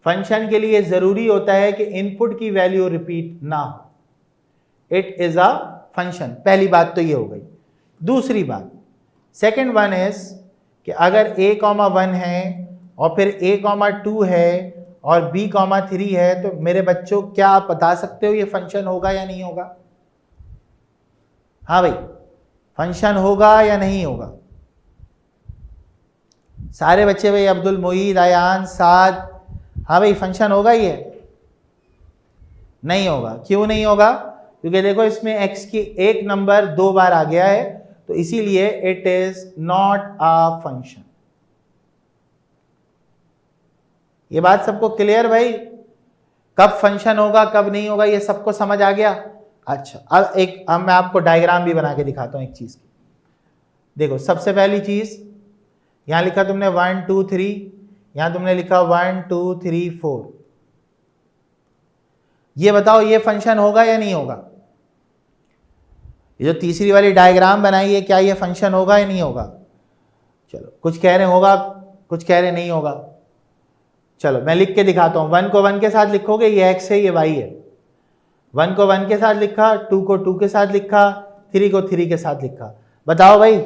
Function के लिए जरूरी होता है कि इनपुट की वैल्यू रिपीट ना हो, इट इज अ फंक्शन। पहली बात तो ये हो गई। दूसरी बात, सेकेंड वन इज कि अगर A,1 है और फिर A,2 है और B,3 है, तो मेरे बच्चों क्या आप बता सकते हो ये फंक्शन होगा या नहीं होगा? हाँ भाई, फंक्शन होगा या नहीं होगा? सारे बच्चे भाई, अब्दुल मोईद, आयान, साद, हाँ भाई फंक्शन होगा ही है? नहीं होगा। क्यों नहीं होगा? क्योंकि देखो इसमें x की एक नंबर दो बार आ गया है, तो इसीलिए it is not a function. ये बात सबको क्लियर भाई? कब फंक्शन होगा कब नहीं होगा ये सबको समझ आ गया? अच्छा, अब मैं आपको डायग्राम भी बना के दिखाता हूं एक चीज की। देखो सबसे पहली चीज, यहां लिखा तुमने 1 2 3, यहां तुमने लिखा 1 2 3 4। ये बताओ ये फंक्शन होगा या नहीं होगा? ये जो तीसरी वाली डायग्राम बनाई है, क्या ये फंक्शन होगा या नहीं होगा? चलो, कुछ कह रहे होगा, कुछ कह रहे नहीं होगा। चलो मैं लिख के दिखाता हूं। 1 को 1 के साथ लिखोगे, ये x है, ये y है। 1 को 1 के साथ लिखा, 2 को 2 के साथ लिखा, 3 को 3 के साथ लिखा। बताओ भाई,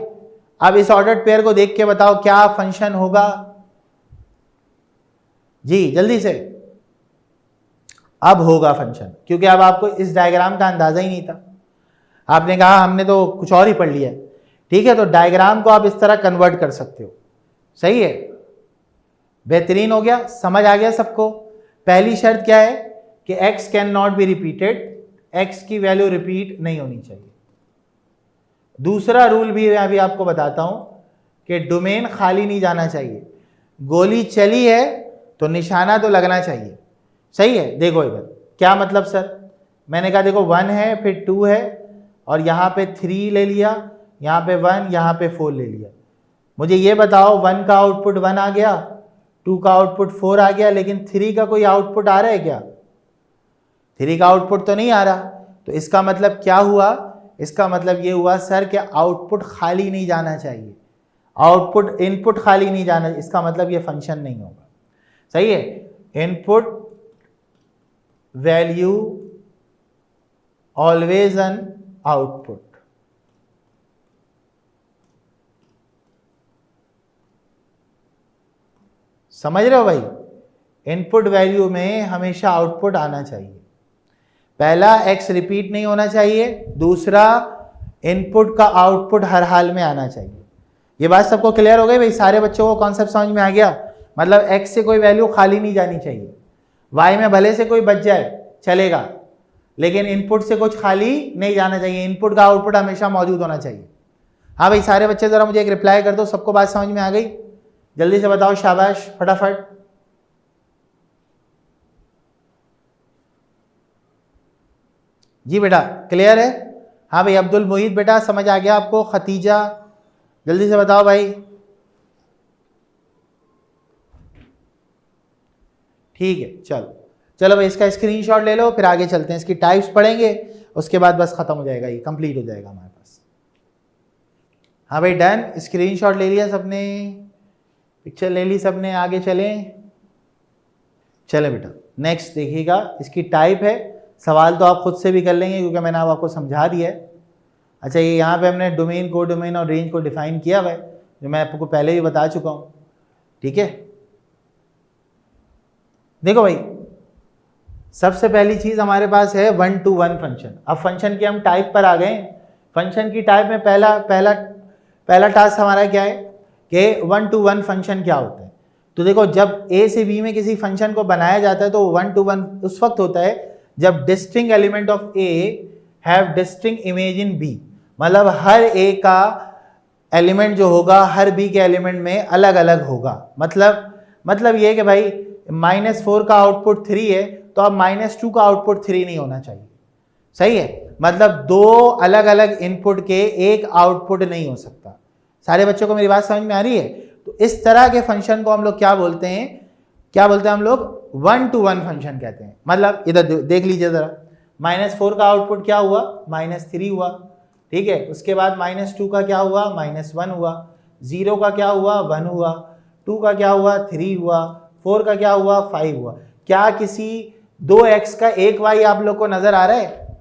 अब इस ऑर्डर्ड पेयर को देख के बताओ क्या फंक्शन होगा? जी जल्दी से। अब होगा फंक्शन, क्योंकि अब आपको इस डायग्राम का अंदाजा ही नहीं था। आपने कहा हमने तो कुछ और ही पढ़ लिया। ठीक है, तो डायग्राम को आप इस तरह कन्वर्ट कर सकते हो। सही है, बेहतरीन हो गया, समझ आ गया सबको। पहली शर्त क्या है कि x can not be repeated, x की वैल्यू रिपीट नहीं होनी चाहिए। दूसरा रूल भी मैं अभी आपको बताता हूं कि डोमेन खाली नहीं जाना चाहिए। गोली चली है तो निशाना तो लगना चाहिए। सही है, देखो इधर क्या मतलब सर, मैंने कहा देखो 1 है, फिर 2 है, और यहाँ पे 3 ले लिया, यहाँ पे 1, यहाँ पे 4 ले लिया। मुझे ये बताओ 1 का आउटपुट 1 आ गया, 2 का आउटपुट 4 आ गया, लेकिन 3 का कोई आउटपुट आ रहा है क्या? 3 का आउटपुट तो नहीं आ रहा। तो इसका मतलब क्या हुआ? इसका मतलब ये हुआ सर कि आउटपुट खाली नहीं जाना चाहिए, आउटपुट इनपुट खाली नहीं जाना, इसका मतलब ये फंक्शन नहीं होगा। सही है, input value always an output. समझ रहे हो भाई? इनपुट वैल्यू में हमेशा आउटपुट आना चाहिए। पहला x रिपीट नहीं होना चाहिए, दूसरा इनपुट का आउटपुट हर हाल में आना चाहिए। ये बात सबको क्लियर हो गई भाई? सारे बच्चों को कॉन्सेप्ट समझ में आ गया? मतलब x से कोई वैल्यू खाली नहीं जानी चाहिए, y में भले से कोई बच जाए चलेगा, लेकिन इनपुट से कुछ खाली नहीं जाना चाहिए, इनपुट का आउटपुट हमेशा मौजूद होना चाहिए। हाँ भाई सारे बच्चे जरा मुझे एक रिप्लाई कर दो, सबको बात समझ में आ गई? जल्दी से बताओ, शाबाश, फटाफट। जी बेटा क्लियर है? हाँ भाई, अब्दुल मोहित बेटा समझ आ गया आपको? खतीजा जल्दी से बताओ भाई। ठीक है, चलो चलो भाई, इसका स्क्रीनशॉट ले लो, फिर आगे चलते हैं। इसकी टाइप्स पढ़ेंगे, उसके बाद बस खत्म हो जाएगा, ये कंप्लीट हो जाएगा हमारे पास। हाँ भाई डन, स्क्रीनशॉट ले लिया सबने, पिक्चर ले ली सबने, आगे चलें। चले बेटा, नेक्स्ट देखिएगा, इसकी टाइप है। सवाल तो आप खुद से भी कर लेंगे क्योंकि मैंने अब आपको समझा दिया है। अच्छा, ये यहाँ पे हमने डोमेन, को डोमेन और रेंज को डिफाइन किया हुआ है, जो मैं आपको पहले भी बता चुका हूँ। ठीक है, देखो भाई, सबसे पहली चीज हमारे पास है 1 to 1 फंक्शन। अब फंक्शन के हम टाइप पर आ गए। फंक्शन की टाइप में पहला टास्क हमारा क्या है कि 1 to 1 फंक्शन क्या होता है। तो देखो, जब a से b में किसी फंक्शन को बनाया जाता है तो 1 to 1 उस वक्त होता है जब distinct element of a have distinct image in b। मतलब हर a का एलिमेंट जो होगा हर b के एलिमेंट में अलग अलग होगा। मतलब ये कि भाई -4 का आउटपुट 3 है तो अब -2 का आउटपुट 3 नहीं होना चाहिए। सही है, मतलब दो अलग अलग इनपुट के एक आउटपुट नहीं हो सकता। सारे बच्चों को मेरी बात समझ में आ रही है? तो इस तरह के फंक्शन को हम लोग क्या बोलते हैं हम लोग 1 to 1 फंक्शन कहते हैं। मतलब इधर देख लीजिए जरा, -4 का आउटपुट क्या हुआ, -3 हुआ। ठीक है, उसके बाद -2 का क्या हुआ, -1 हुआ। 0 का क्या हुआ, 1 हुआ। 2 का क्या हुआ, 3 हुआ। 4 का क्या हुआ, 5 हुआ। क्या किसी 2x का एक y आप लोग को नजर आ रहा है?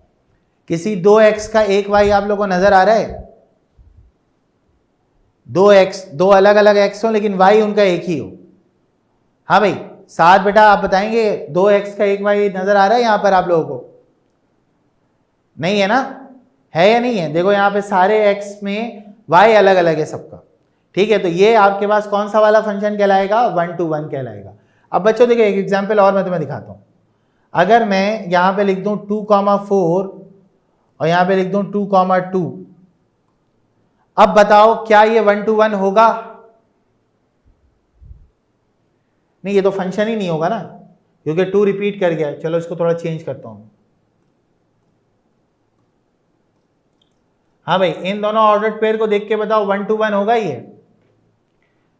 किसी 2x का एक y आप लोग को नजर आ रहा है? 2x, दो अलग अलग x हो लेकिन y उनका एक ही हो। हाँ भाई, साथ बेटा आप बताएंगे 2x का एक y नजर आ रहा है यहां पर आप लोगों को? नहीं है ना? है या नहीं है? देखो यहां पे सारे x में y अलग अलग है सबका। ठीक है, तो ये आपके पास कौन सा वाला फंक्शन कहलाएगा, 1 to 1 कहलाएगा। अब बच्चों देखिए, एक एग्जांपल और मैं तुम्हें दिखाता हूं। अगर मैं यहां पे लिख दूं 2,4 और यहां पे लिख दूं 2,2, अब बताओ क्या ये 1 to 1 होगा? नहीं, ये तो फंक्शन ही नहीं होगा ना, क्योंकि 2 रिपीट कर गया। चलो इसको थोड़ा चेंज करता हूं। हाँ भाई, इन दोनों ऑर्डर्ड पेयर को देख के बताओ 1 to 1 होगा ये?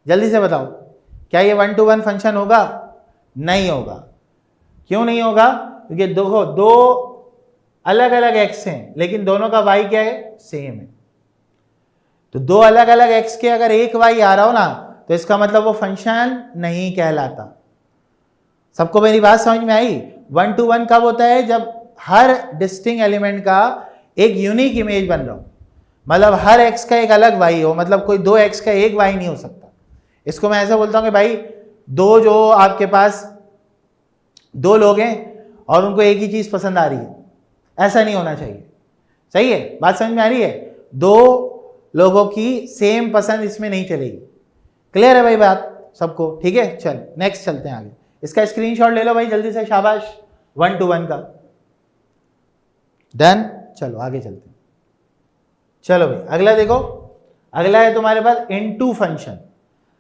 जल्दी से बताओ, क्या ये 1 to 1 फंक्शन होगा? नहीं होगा। क्यों नहीं होगा? क्योंकि देखो, दो अलग अलग x हैं लेकिन दोनों का y क्या है, सेम है। तो दो अलग अलग x के अगर एक y आ रहा हो ना, तो इसका मतलब वो फंक्शन नहीं कहलाता। सबको मेरी बात समझ में आई? 1 to 1 कब होता है? जब हर डिस्टिंक्ट एलिमेंट का एक यूनिक इमेज बन रहा हो। मतलब हर x का एक अलग y हो, मतलब कोई 2x का एक y नहीं हो सकता। इसको मैं ऐसा बोलता हूं कि भाई जो आपके पास दो लोग हैं और उनको एक ही चीज पसंद आ रही है, ऐसा नहीं होना चाहिए। सही है, बात समझ में आ रही है? दो लोगों की सेम पसंद इसमें नहीं चलेगी। क्लियर है भाई बात सबको? ठीक है, चल नेक्स्ट चलते हैं आगे। इसका स्क्रीनशॉट ले लो भाई जल्दी से, शाबाश। 1 to 1 का डन। चलो आगे चलते हैं। चलो भाई, अगला देखो, अगला है तुम्हारे पास इनटू फंक्शन।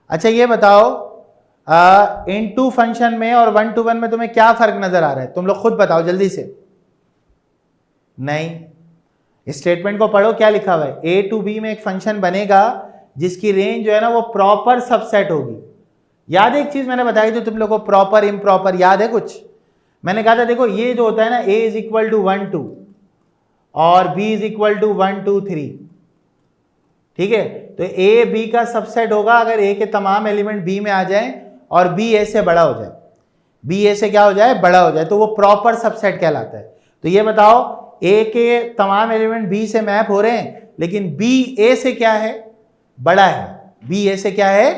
अच्छा ये बताओ, इनटू फंक्शन में और 1 to 1 में तुम्हें क्या फर्क नजर आ रहा है? तुम लोग खुद बताओ जल्दी से। नहीं, स्टेटमेंट को पढ़ो, क्या लिखा हुआ है? a to b में एक फंक्शन बनेगा जिसकी रेंज जो है ना वो प्रॉपर सबसेट होगी। याद है एक चीज मैंने बताई थी तुम लोग को, प्रॉपर इम्प्रॉपर, याद है कुछ? मैंने कहा था देखो, ये जो होता है ना, a इज इक्वल टू 1 2 और b इज इक्वल टू 1 2 3। ठीक है, तो a b का सबसेट होगा अगर a के तमाम एलिमेंट b में आ जाए और b a से बड़ा हो जाए। b a से क्या हो जाए? बड़ा हो जाए, तो वो प्रॉपर सबसेट कहलाता है। तो ये बताओ, a के तमाम एलिमेंट b से मैप हो रहे हैं लेकिन b a से क्या है? बड़ा है। b a से क्या है?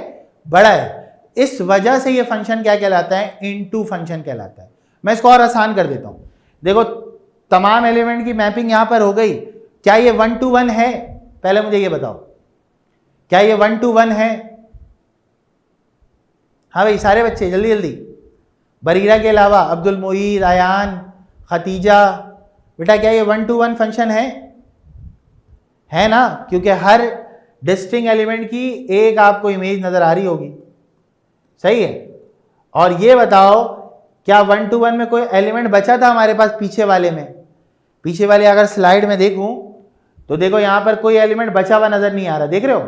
बड़ा है। इस वजह से ये फंक्शन क्या कहलाता है? इनटू फंक्शन कहलाता है। मैं इसको और आसान कर देता हूं। देखो, तमाम एलिमेंट की मैपिंग यहां पर हो गई। क्या ये 1 to 1 है? पहले मुझे ये बताओ, क्या ये 1 to 1 है? हाँ भाई सारे बच्चे जल्दी जल्दी। बरीरा के अलावा अब्दुल मोईद, आयान, खतीजा, बेटा क्या ये 1 to 1 फंक्शन है ना? क्योंकि हर डिस्टिंक्ट एलिमेंट की एक आपको इमेज नजर आ रही होगी। सही है। और ये बताओ, क्या 1 to 1 में कोई एलिमेंट बचा था हमारे पास पीछे वाले में? पीछे वाले अगर स्लाइड में देखूं तो देखो यहां पर कोई एलिमेंट बचा हुआ नजर नहीं आ रहा, देख रहे हो?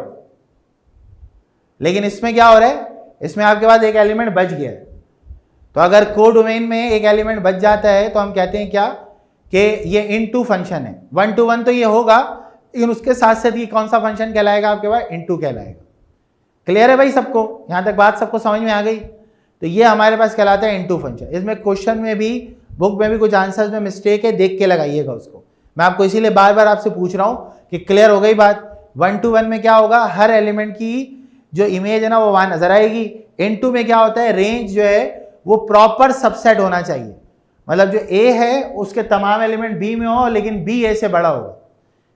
लेकिन इसमें क्या हो रहा है? इसमें आपके पास एक एलिमेंट बच गया है। तो अगर कोडोमेन में एक एलिमेंट बच जाता है तो हम कहते हैं क्या कि ये इनटू फंक्शन है। 1 to 1 तो ये होगा, लेकिन उसके साथ साथ ये कौन सा फंक्शन कहलाएगा आपके पास? इनटू कहलाएगा। क्लियर है भाई सबको? यहां तक बात सबको समझ में आ गई? तो ये हमारे पास कहलाता है इनटू फंक्शन। इसमें क्वेश्चन में भी, बुक में भी कुछ आंसर्स में मिस्टेक है, देख के लगाइएगा उसको। मैं आपको इसीलिए बार बार आपसे पूछ रहा हूं कि क्लियर हो गई बात। 1 to 1 में क्या होगा, हर एलिमेंट की जो इमेज है ना वो वहां नजर आएगी। इनटू में क्या होता है, रेंज जो है वो प्रॉपर सबसेट होना चाहिए, मतलब जो ए है उसके तमाम एलिमेंट बी में हो, लेकिन बी ए से बड़ा होगा,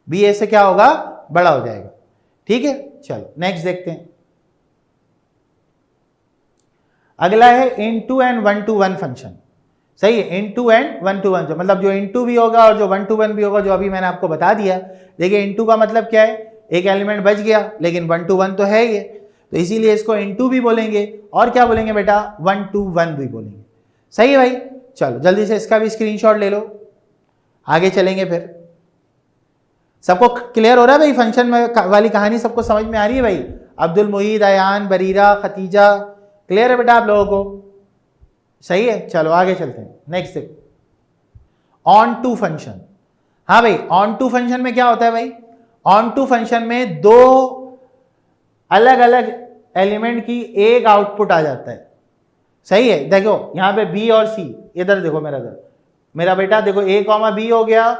बी ए से क्या होगा, बड़ा हो जाएगा। ठीक है, चलो नेक्स्ट देखते हैं। अगला है इनटू एंड 1 to 1 फंक्शन। सही है, इनटू एंड 1 to 1, मतलब जो इनटू भी होगा और जो 1 to 1 भी होगा, जो अभी मैंने आपको बता दिया। देखिए इनटू का मतलब क्या है, एक एलिमेंट बच गया, लेकिन 1 to 1 तो है ये, तो इसीलिए इसको इनटू भी बोलेंगे, और क्या बोलेंगे बेटा, 1 to 1 भी बोलेंगे। सही है भाई, चलो जल्दी से इसका भी स्क्रीनशॉट ले लो, आगे चलेंगे फिर। सबको क्लियर हो रहा है भाई, फंक्शन में वाली कहानी सबको समझ में आ रही है भाई? अब्दुल मुईद, अयान, बरीरा, खतीजा, क्लियर है बेटा आप लोगों को? सही है, चलो आगे चलते हैं। नेक्स्ट देखो, ऑन टू फंक्शन। हाँ भाई, ऑन टू फंक्शन में क्या होता है भाई, ऑन टू फंक्शन में दो अलग अलग एलिमेंट की एक आउटपुट आ जाता है। सही है, देखो यहां पे बी और सी, इधर देखो मेरा बेटा देखो, ए कॉमा बी हो गया,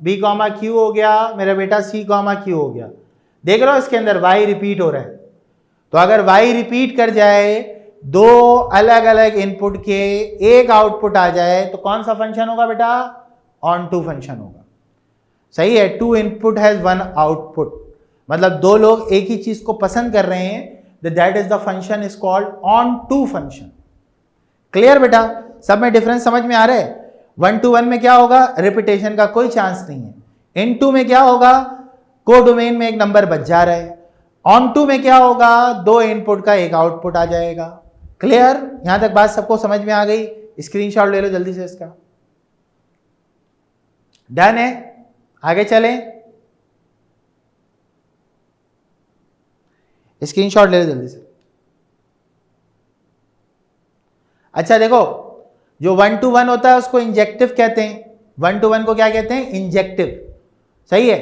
बी कॉमा क्यू हो गया, मेरा बेटा सी कॉमा क्यू हो गया। देख रहे हो इसके अंदर वाई रिपीट हो रहा है, तो अगर वाई रिपीट कर जाए, दो अलग अलग इनपुट के एक आउटपुट आ जाए, तो कौन सा फंक्शन होगा बेटा, ऑन टू फंक्शन होगा। सही है, two input has one output, मतलब दो लोग एक ही चीज को पसंद कर रहे हैं, that is the function is called onto function. Clear बेटा, सब में डिफरेंस समझ में आ रहा है? 1 to 1 में क्या होगा, रिपीटेशन का कोई चांस नहीं है। इन टू में क्या होगा, कोडोमेन में एक नंबर बच जा रहा है। ऑन टू में क्या होगा, दो इनपुट का एक आउटपुट आ जाएगा। क्लियर, यहां तक बात सबको समझ में आ गई? स्क्रीनशॉट ले लो जल्दी से इसका। डन है, आगे चलें, स्क्रीनशॉट ले लो जल्दी से। अच्छा देखो, जो 1 to 1 होता है उसको इंजेक्टिव कहते हैं। 1 to 1 को क्या कहते हैं, इंजेक्टिव। सही है,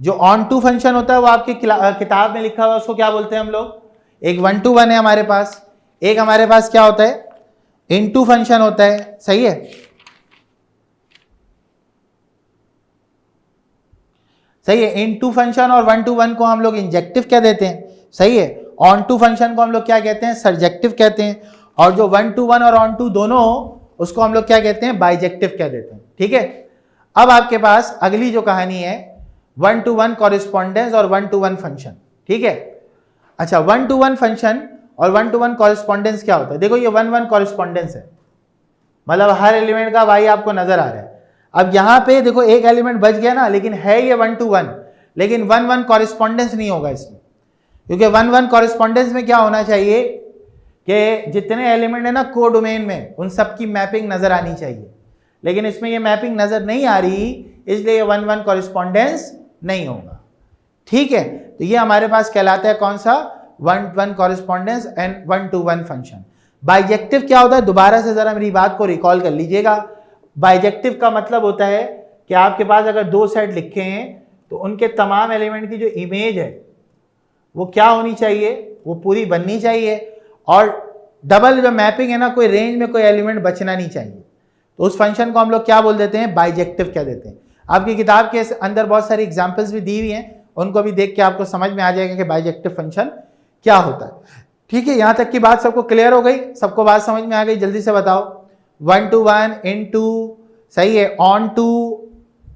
जो ऑन टू फंक्शन होता है वो आपकी किताब में लिखा हुआ है, उसको क्या बोलते हैं हम लोग, एक 1 to 1 है हमारे पास, एक हमारे पास क्या होता है, इनटू फंक्शन होता है। सही है, सही है, इनटू फंक्शन और 1 to 1 को हम लोग इंजेक्टिव कह देते हैं। सही है, ऑन टू फंक्शन को हम लोग क्या कहते हैं, सरजेक्टिव कहते हैं, और जो 1 to 1 और ऑन टू दोनों उसको हम लोग क्या कहते हैं, बाइजेक्टिव कह देते हैं। ठीक है, अब आपके पास अगली जो कहानी है, 1 to 1 कॉरेस्पॉन्डेंस और 1 to 1 फंक्शन। ठीक है, अच्छा 1 to 1 फंक्शन और 1 to 1 कॉरेस्पॉन्डेंस क्या होता है? देखो ये 1-1 कॉरेस्पॉन्डेंस है, मतलब हर एलिमेंट का वाई आपको नजर आ रहा है। अब यहां पे देखो एक एलिमेंट बच गया ना, लेकिन है ये 1 to 1, लेकिन 1-1 कॉरेस्पॉन्डेंस नहीं होगा इसमें, क्योंकि 1-1 कॉरेस्पॉन्डेंस में क्या होना चाहिए कि जितने एलिमेंट है ना कोडोमेन में, उन सब की मैपिंग नजर आनी चाहिए, लेकिन इसमें ये मैपिंग नजर नहीं आ रही, इसलिए 1-1 कॉरेस्पॉन्डेंस नहीं होगा। ठीक है, तो ये हमारे पास कहलाता है कौन सा, 1-1 correspondence and 1 to 1 function. Bijective क्या होता है, दोबारा से जरा मेरी बात को रिकॉल कर लीजिएगा। बाइजेक्टिव का मतलब होता है कि आपके पास अगर दो सेट लिखे हैं, तो उनके तमाम एलिमेंट की जो इमेज है वो क्या होनी चाहिए, वो पूरी बननी चाहिए, और डबल जो मैपिंग है ना, कोई रेंज में कोई एलिमेंट बचना नहीं चाहिए। तो उस फंक्शन को हम लोग क्या बोल देते हैं, बाइजेक्टिव कह देते हैं। आपकी किताब के अंदर बहुत सारी एग्जांपल्स भी दी हुई हैं, उनको भी देख के आपको समझ में आ जाएगा कि बाइजेक्टिव फंक्शन क्या होता है। ठीक है, यहां तक की बात सबको क्लियर हो गई, सबको बात समझ में आ गई? जल्दी से बताओ। 1 to 1, इनटू, सही है, ऑन टू,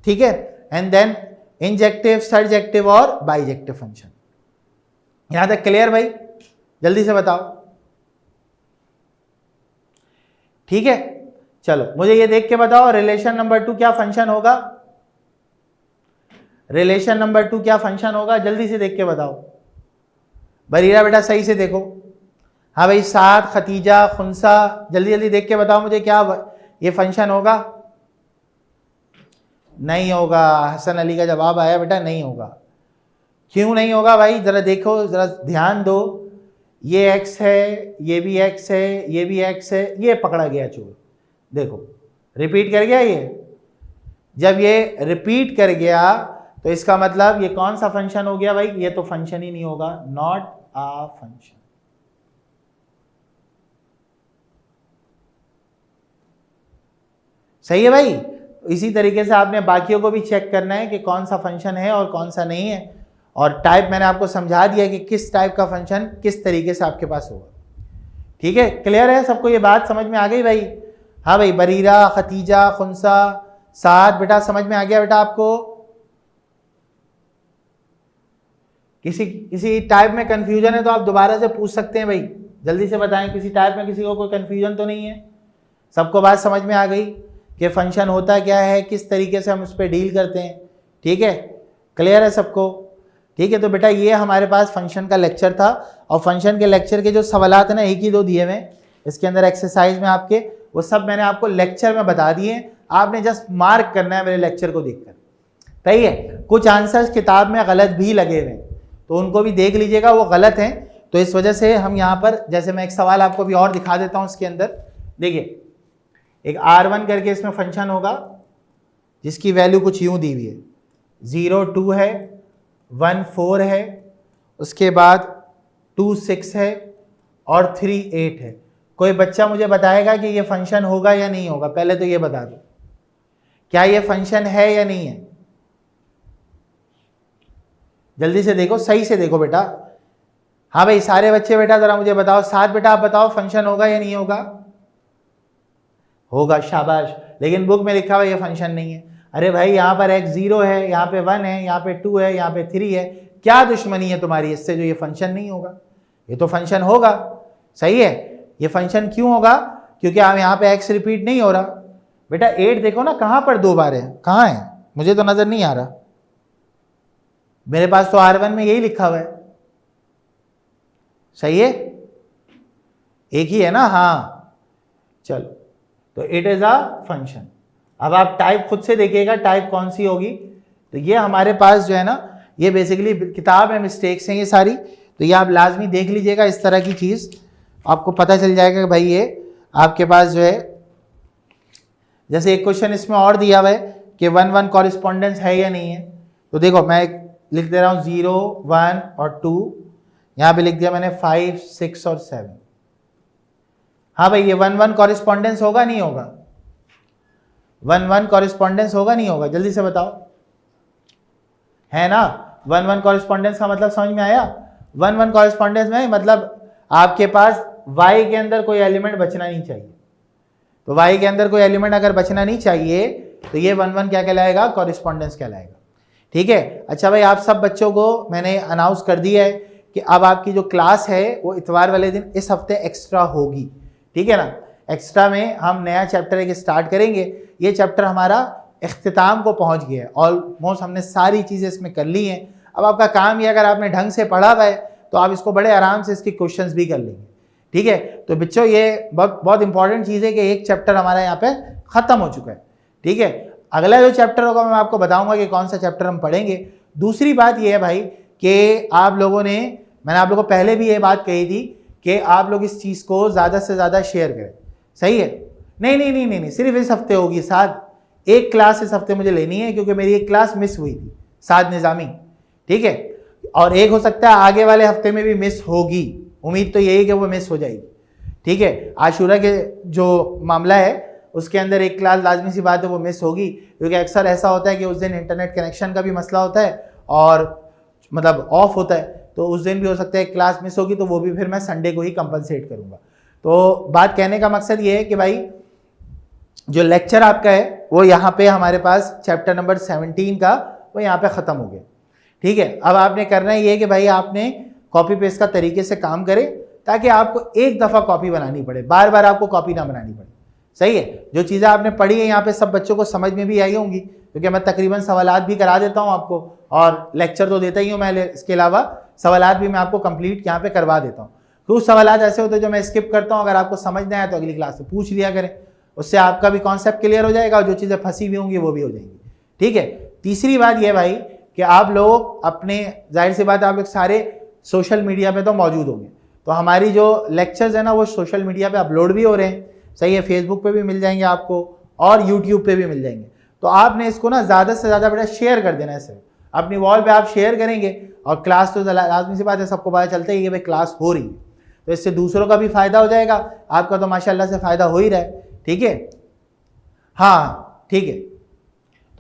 ठीक है, एंड देन इंजेक्टिव, सरजेक्टिव और बाइजेक्टिव फंक्शन। यहां तक क्लियर भाई? जल्दी से बताओ। ठीक है, चलो मुझे ये देख के बताओ, रिलेशन नंबर 2 क्या फंक्शन होगा, रिलेशन नंबर 2 क्या फंक्शन होगा, जल्दी से देख के बताओ। बरीरा बेटा सही से देखो। हाँ भाई, साद, खतीजा, खुनसा, जल्दी जल्दी देख के बताओ मुझे, क्या ये फंक्शन होगा? नहीं होगा। हसन अली का जवाब आया बेटा, नहीं होगा। क्यों नहीं होगा भाई, जरा देखो, जरा ध्यान दो। ये x है, ये भी x है, ये भी x है, ये पकड़ा गया चोर। देखो रिपीट कर गया ये। जब ये रिपीट कर गया तो इसका मतलब ये कौन सा फंक्शन हो गया भाई, ये तो फंक्शन ही नहीं होगा, नॉट अ फंक्शन। सही है भाई? इसी तरीके से आपने बाकियों को भी चेक करना है कि कौन सा फंक्शन है और कौन सा नहीं है, और टाइप मैंने आपको समझा दिया कि किस टाइप का फंक्शन किस तरीके से आपके पास होगा। ठीक है, क्लियर है सबको, ये बात समझ में आ गई भाई? हाँ भाई, बरीरा, खतीजा, खुनसा, साद, बेटा समझ में आ गया बेटा आपको? किसी टाइप में कंफ्यूजन है तो आप दोबारा से पूछ सकते हैं भाई, जल्दी से बताएं, किसी टाइप में किसी को कोई कंफ्यूजन तो नहीं है? सबको बात समझ में आ गई कि फंक्शन होता क्या है, किस तरीके से हम उस पर डील करते हैं? ठीक है, क्लियर है सबको? ठीक है, तो बेटा ये हमारे पास फंक्शन का लेक्चर था, और फंक्शन के लेक्चर के जो सवालात हैं ना, एक ही दो दिए हुए इसके अंदर एक्सरसाइज में आपके, वो सब मैंने आपको लेक्चर में बता दिए, आपने जस्ट मार्क करना है मेरे लेक्चर को देखकर। सही है, कुछ आंसर्स किताब में गलत भी लगे हुए हैं तो उनको भी देख लीजिएगा, वो गलत हैं, तो इस वजह से हम यहाँ पर, जैसे मैं एक सवाल आपको भी और दिखा देता हूँ इसके अंदर, देखिए एक R1 करके इसमें फंक्शन होगा जिसकी वैल्यू कुछ यूं दी हुई है, 0 2 है, 1 4 है, उसके बाद 2 6 है और 3 8 है। कोई बच्चा मुझे बताएगा कि ये फंक्शन होगा या नहीं होगा? पहले तो ये बता दो, क्या ये फंक्शन है या नहीं है? जल्दी से देखो, सही से देखो बेटा। हाँ भाई सारे बच्चे बेटा जरा मुझे बताओ, साथ बेटा आप बताओ, फंक्शन होगा या नहीं होगा? होगा, शाबाश। लेकिन बुक में लिखा हुआ ये फंक्शन नहीं है। अरे भाई यहाँ पर x 0 है, यहाँ पे 1 है, यहाँ पे 2 है, यहाँ पे 3 है, क्या दुश्मनी है तुम्हारी इससे जो ये फंक्शन नहीं होगा? ये तो फंक्शन होगा। सही है, ये फंक्शन क्यों होगा? क्योंकि आप यहाँ पे x रिपीट नहीं हो रहा। बेटा 8 देखो ना, कहाँ पर 2 बार है, कहाँ है? मुझे तो नजर नहीं आ रहा, मेरे पास तो R1 में यही लिखा हुआ है। सही है, एक ही है ना? हाँ चलो, तो इट इज अ फंक्शन। अब आप टाइप खुद से देखिएगा टाइप कौन सी होगी। तो ये हमारे पास जो है ना, ये बेसिकली किताब में मिस्टेक्स हैं ये सारी, तो ये आप लाजमी देख लीजिएगा, इस तरह की चीज़ आपको पता चल जाएगा कि भाई ये आपके पास जो है, जैसे एक क्वेश्चन इसमें और दिया हुआ है कि 1 1 कॉरिस्पॉन्डेंस है या नहीं है। तो देखो मैं लिख दे रहा हूँ 0 1 और 2, यहाँ पे लिख दिया मैंने 5 6 और 7। हाँ भाई ये 1 1 कॉरिस्पॉन्डेंस होगा नहीं होगा? 1 1 कॉरिस्पॉन्डेंस होगा नहीं होगा? जल्दी से बताओ, है ना? 1 1 कॉरिस्पॉन्डेंस का मतलब समझ में आया? 1 1 कॉरिस्पॉन्डेंस में मतलब आपके पास y के अंदर कोई एलिमेंट बचना नहीं चाहिए। तो y के अंदर कोई एलिमेंट अगर बचना नहीं चाहिए तो ये 1 1 क्या कहलाएगा? कॉरिस्पॉन्डेंस कहलाएगा। ठीक है, अच्छा भाई आप सब बच्चों को मैंने अनाउंस कर दिया है कि अब आपकी जो क्लास है वो इतवार वाले दिन इस हफ्ते एक्स्ट्रा होगी। ठीक है ना? एक्स्ट्रा में हम नया चैप्टर एक स्टार्ट करेंगे। ये चैप्टर हमारा इख्तिताम को पहुंच गया है, ऑलमोस्ट हमने सारी चीज़ें इसमें कर ली हैं। अब आपका काम ये, अगर आपने ढंग से पढ़ा हुआ है तो आप इसको बड़े आराम से इसके क्वेश्चंस भी कर लेंगे। ठीक है, तो बच्चों ये बहुत इंपॉर्टेंट चीज़ है कि एक चैप्टर हमारा यहाँ पे ख़त्म हो चुका है। ठीक है, अगला जो चैप्टर होगा मैं आपको बताऊंगा कि कौन सा चैप्टर हम पढ़ेंगे। दूसरी बात ये है भाई कि आप लोगों ने, मैंने आप लोगों को पहले भी ये बात कही थी कि आप लोग इस चीज़ को ज़्यादा से ज़्यादा शेयर करें। सही है? नहीं, सिर्फ इस हफ्ते होगी साथ, एक क्लास इस हफ्ते मुझे लेनी है क्योंकि मेरी एक क्लास मिस हुई थी, साद निज़ामी। ठीक है, और एक हो सकता है आगे वाले हफ्ते में भी मिस होगी, उम्मीद तो यही कि वो मिस हो जाएगी। ठीक है, आशूरा के जो मामला है उसके अंदर एक क्लास लाजमी सी बात है वो मिस होगी, क्योंकि अक्सर ऐसा होता है कि उस दिन इंटरनेट कनेक्शन का भी मसला होता है और मतलब ऑफ होता है, तो उस दिन भी हो सकता है क्लास मिस होगी, तो वो भी फिर मैं संडे को ही कंपनसेट करूँगा। तो बात कहने का मकसद ये है कि भाई जो लेक्चर आपका है वो यहाँ पे हमारे पास चैप्टर नंबर 17 का वो यहाँ पे ख़त्म हो गया। ठीक है, अब आपने करना ये है कि भाई आपने कॉपी पेस्ट का तरीके से काम करें ताकि आपको एक दफ़ा कॉपी बनानी पड़े, बार बार आपको कॉपी ना बनानी पड़े। सही है, जो चीज़ें आपने पढ़ी है यहाँ पे सब बच्चों को समझ में भी आई होंगी, क्योंकि मैं तकरीबन सवालात भी करा देता हूँ आपको, और लेक्चर तो देता ही हूँ मैं, इसके अलावा सवालात भी मैं आपको कंप्लीट यहाँ पे करवा देता हूँ। कुछ सवालात ऐसे होते हैं जो मैं स्किप करता हूँ, अगर आपको समझ नहीं आया तो अगली क्लास में पूछ लिया करें, उससे आपका भी कॉन्सेप्ट क्लियर हो जाएगा और जो चीज़ें फंसी हुई होंगी वो भी हो जाएंगी। ठीक है, तीसरी बात यह भाई कि आप लोग अपने, जाहिर सी बात आप लोग सारे सोशल मीडिया पे तो मौजूद होंगे, तो हमारी जो लेक्चर्स है ना वो सोशल मीडिया पे अपलोड भी हो रहे हैं। सही है, फेसबुक पे भी मिल जाएंगे आपको और यूट्यूब पे भी मिल जाएंगे। तो आपने इसको ना ज़्यादा से ज़्यादा बेटा शेयर कर देना है, सिर्फ अपनी वॉल पे आप शेयर करेंगे, और क्लास तो लाजमी सी बात है सबको पता चलता है कि भाई क्लास हो रही है, तो इससे दूसरों का भी फ़ायदा हो जाएगा, आपका तो माशाल्लाह से फ़ायदा हो ही रहा है। ठीक है, हाँ ठीक है,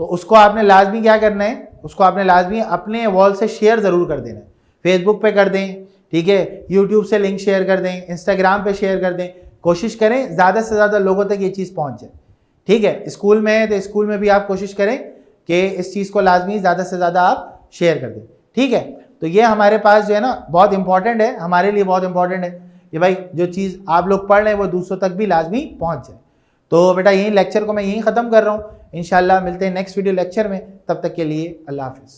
तो उसको आपने लाजमी क्या करना है, उसको आपने लाजमी अपने वॉल से शेयर ज़रूर कर देना है। फेसबुक पे कर दें, ठीक है, यूट्यूब से लिंक शेयर कर दें, इंस्टाग्राम पे शेयर कर दें। कोशिश करें ज़्यादा से ज़्यादा लोगों तक ये चीज़ पहुंच जाए, ठीक है। स्कूल में है तो स्कूल में भी आप कोशिश करें कि इस चीज़ को लाजमी ज़्यादा से ज़्यादा आप शेयर कर दें, ठीक है। तो ये हमारे पास जो है ना बहुत इंपॉर्टेंट है, हमारे लिए बहुत इंपॉर्टेंट है कि भाई जो चीज़ आप लोग पढ़ रहे हैं वो दूसरों तक भी लाजमी पहुंच जाए। तो बेटा यही लेक्चर को मैं यहीं ख़त्म कर रहा हूँ। इंशाल्लाह मिलते हैं नेक्स्ट वीडियो लेक्चर में, तब तक के लिए अल्लाह हाफिज़।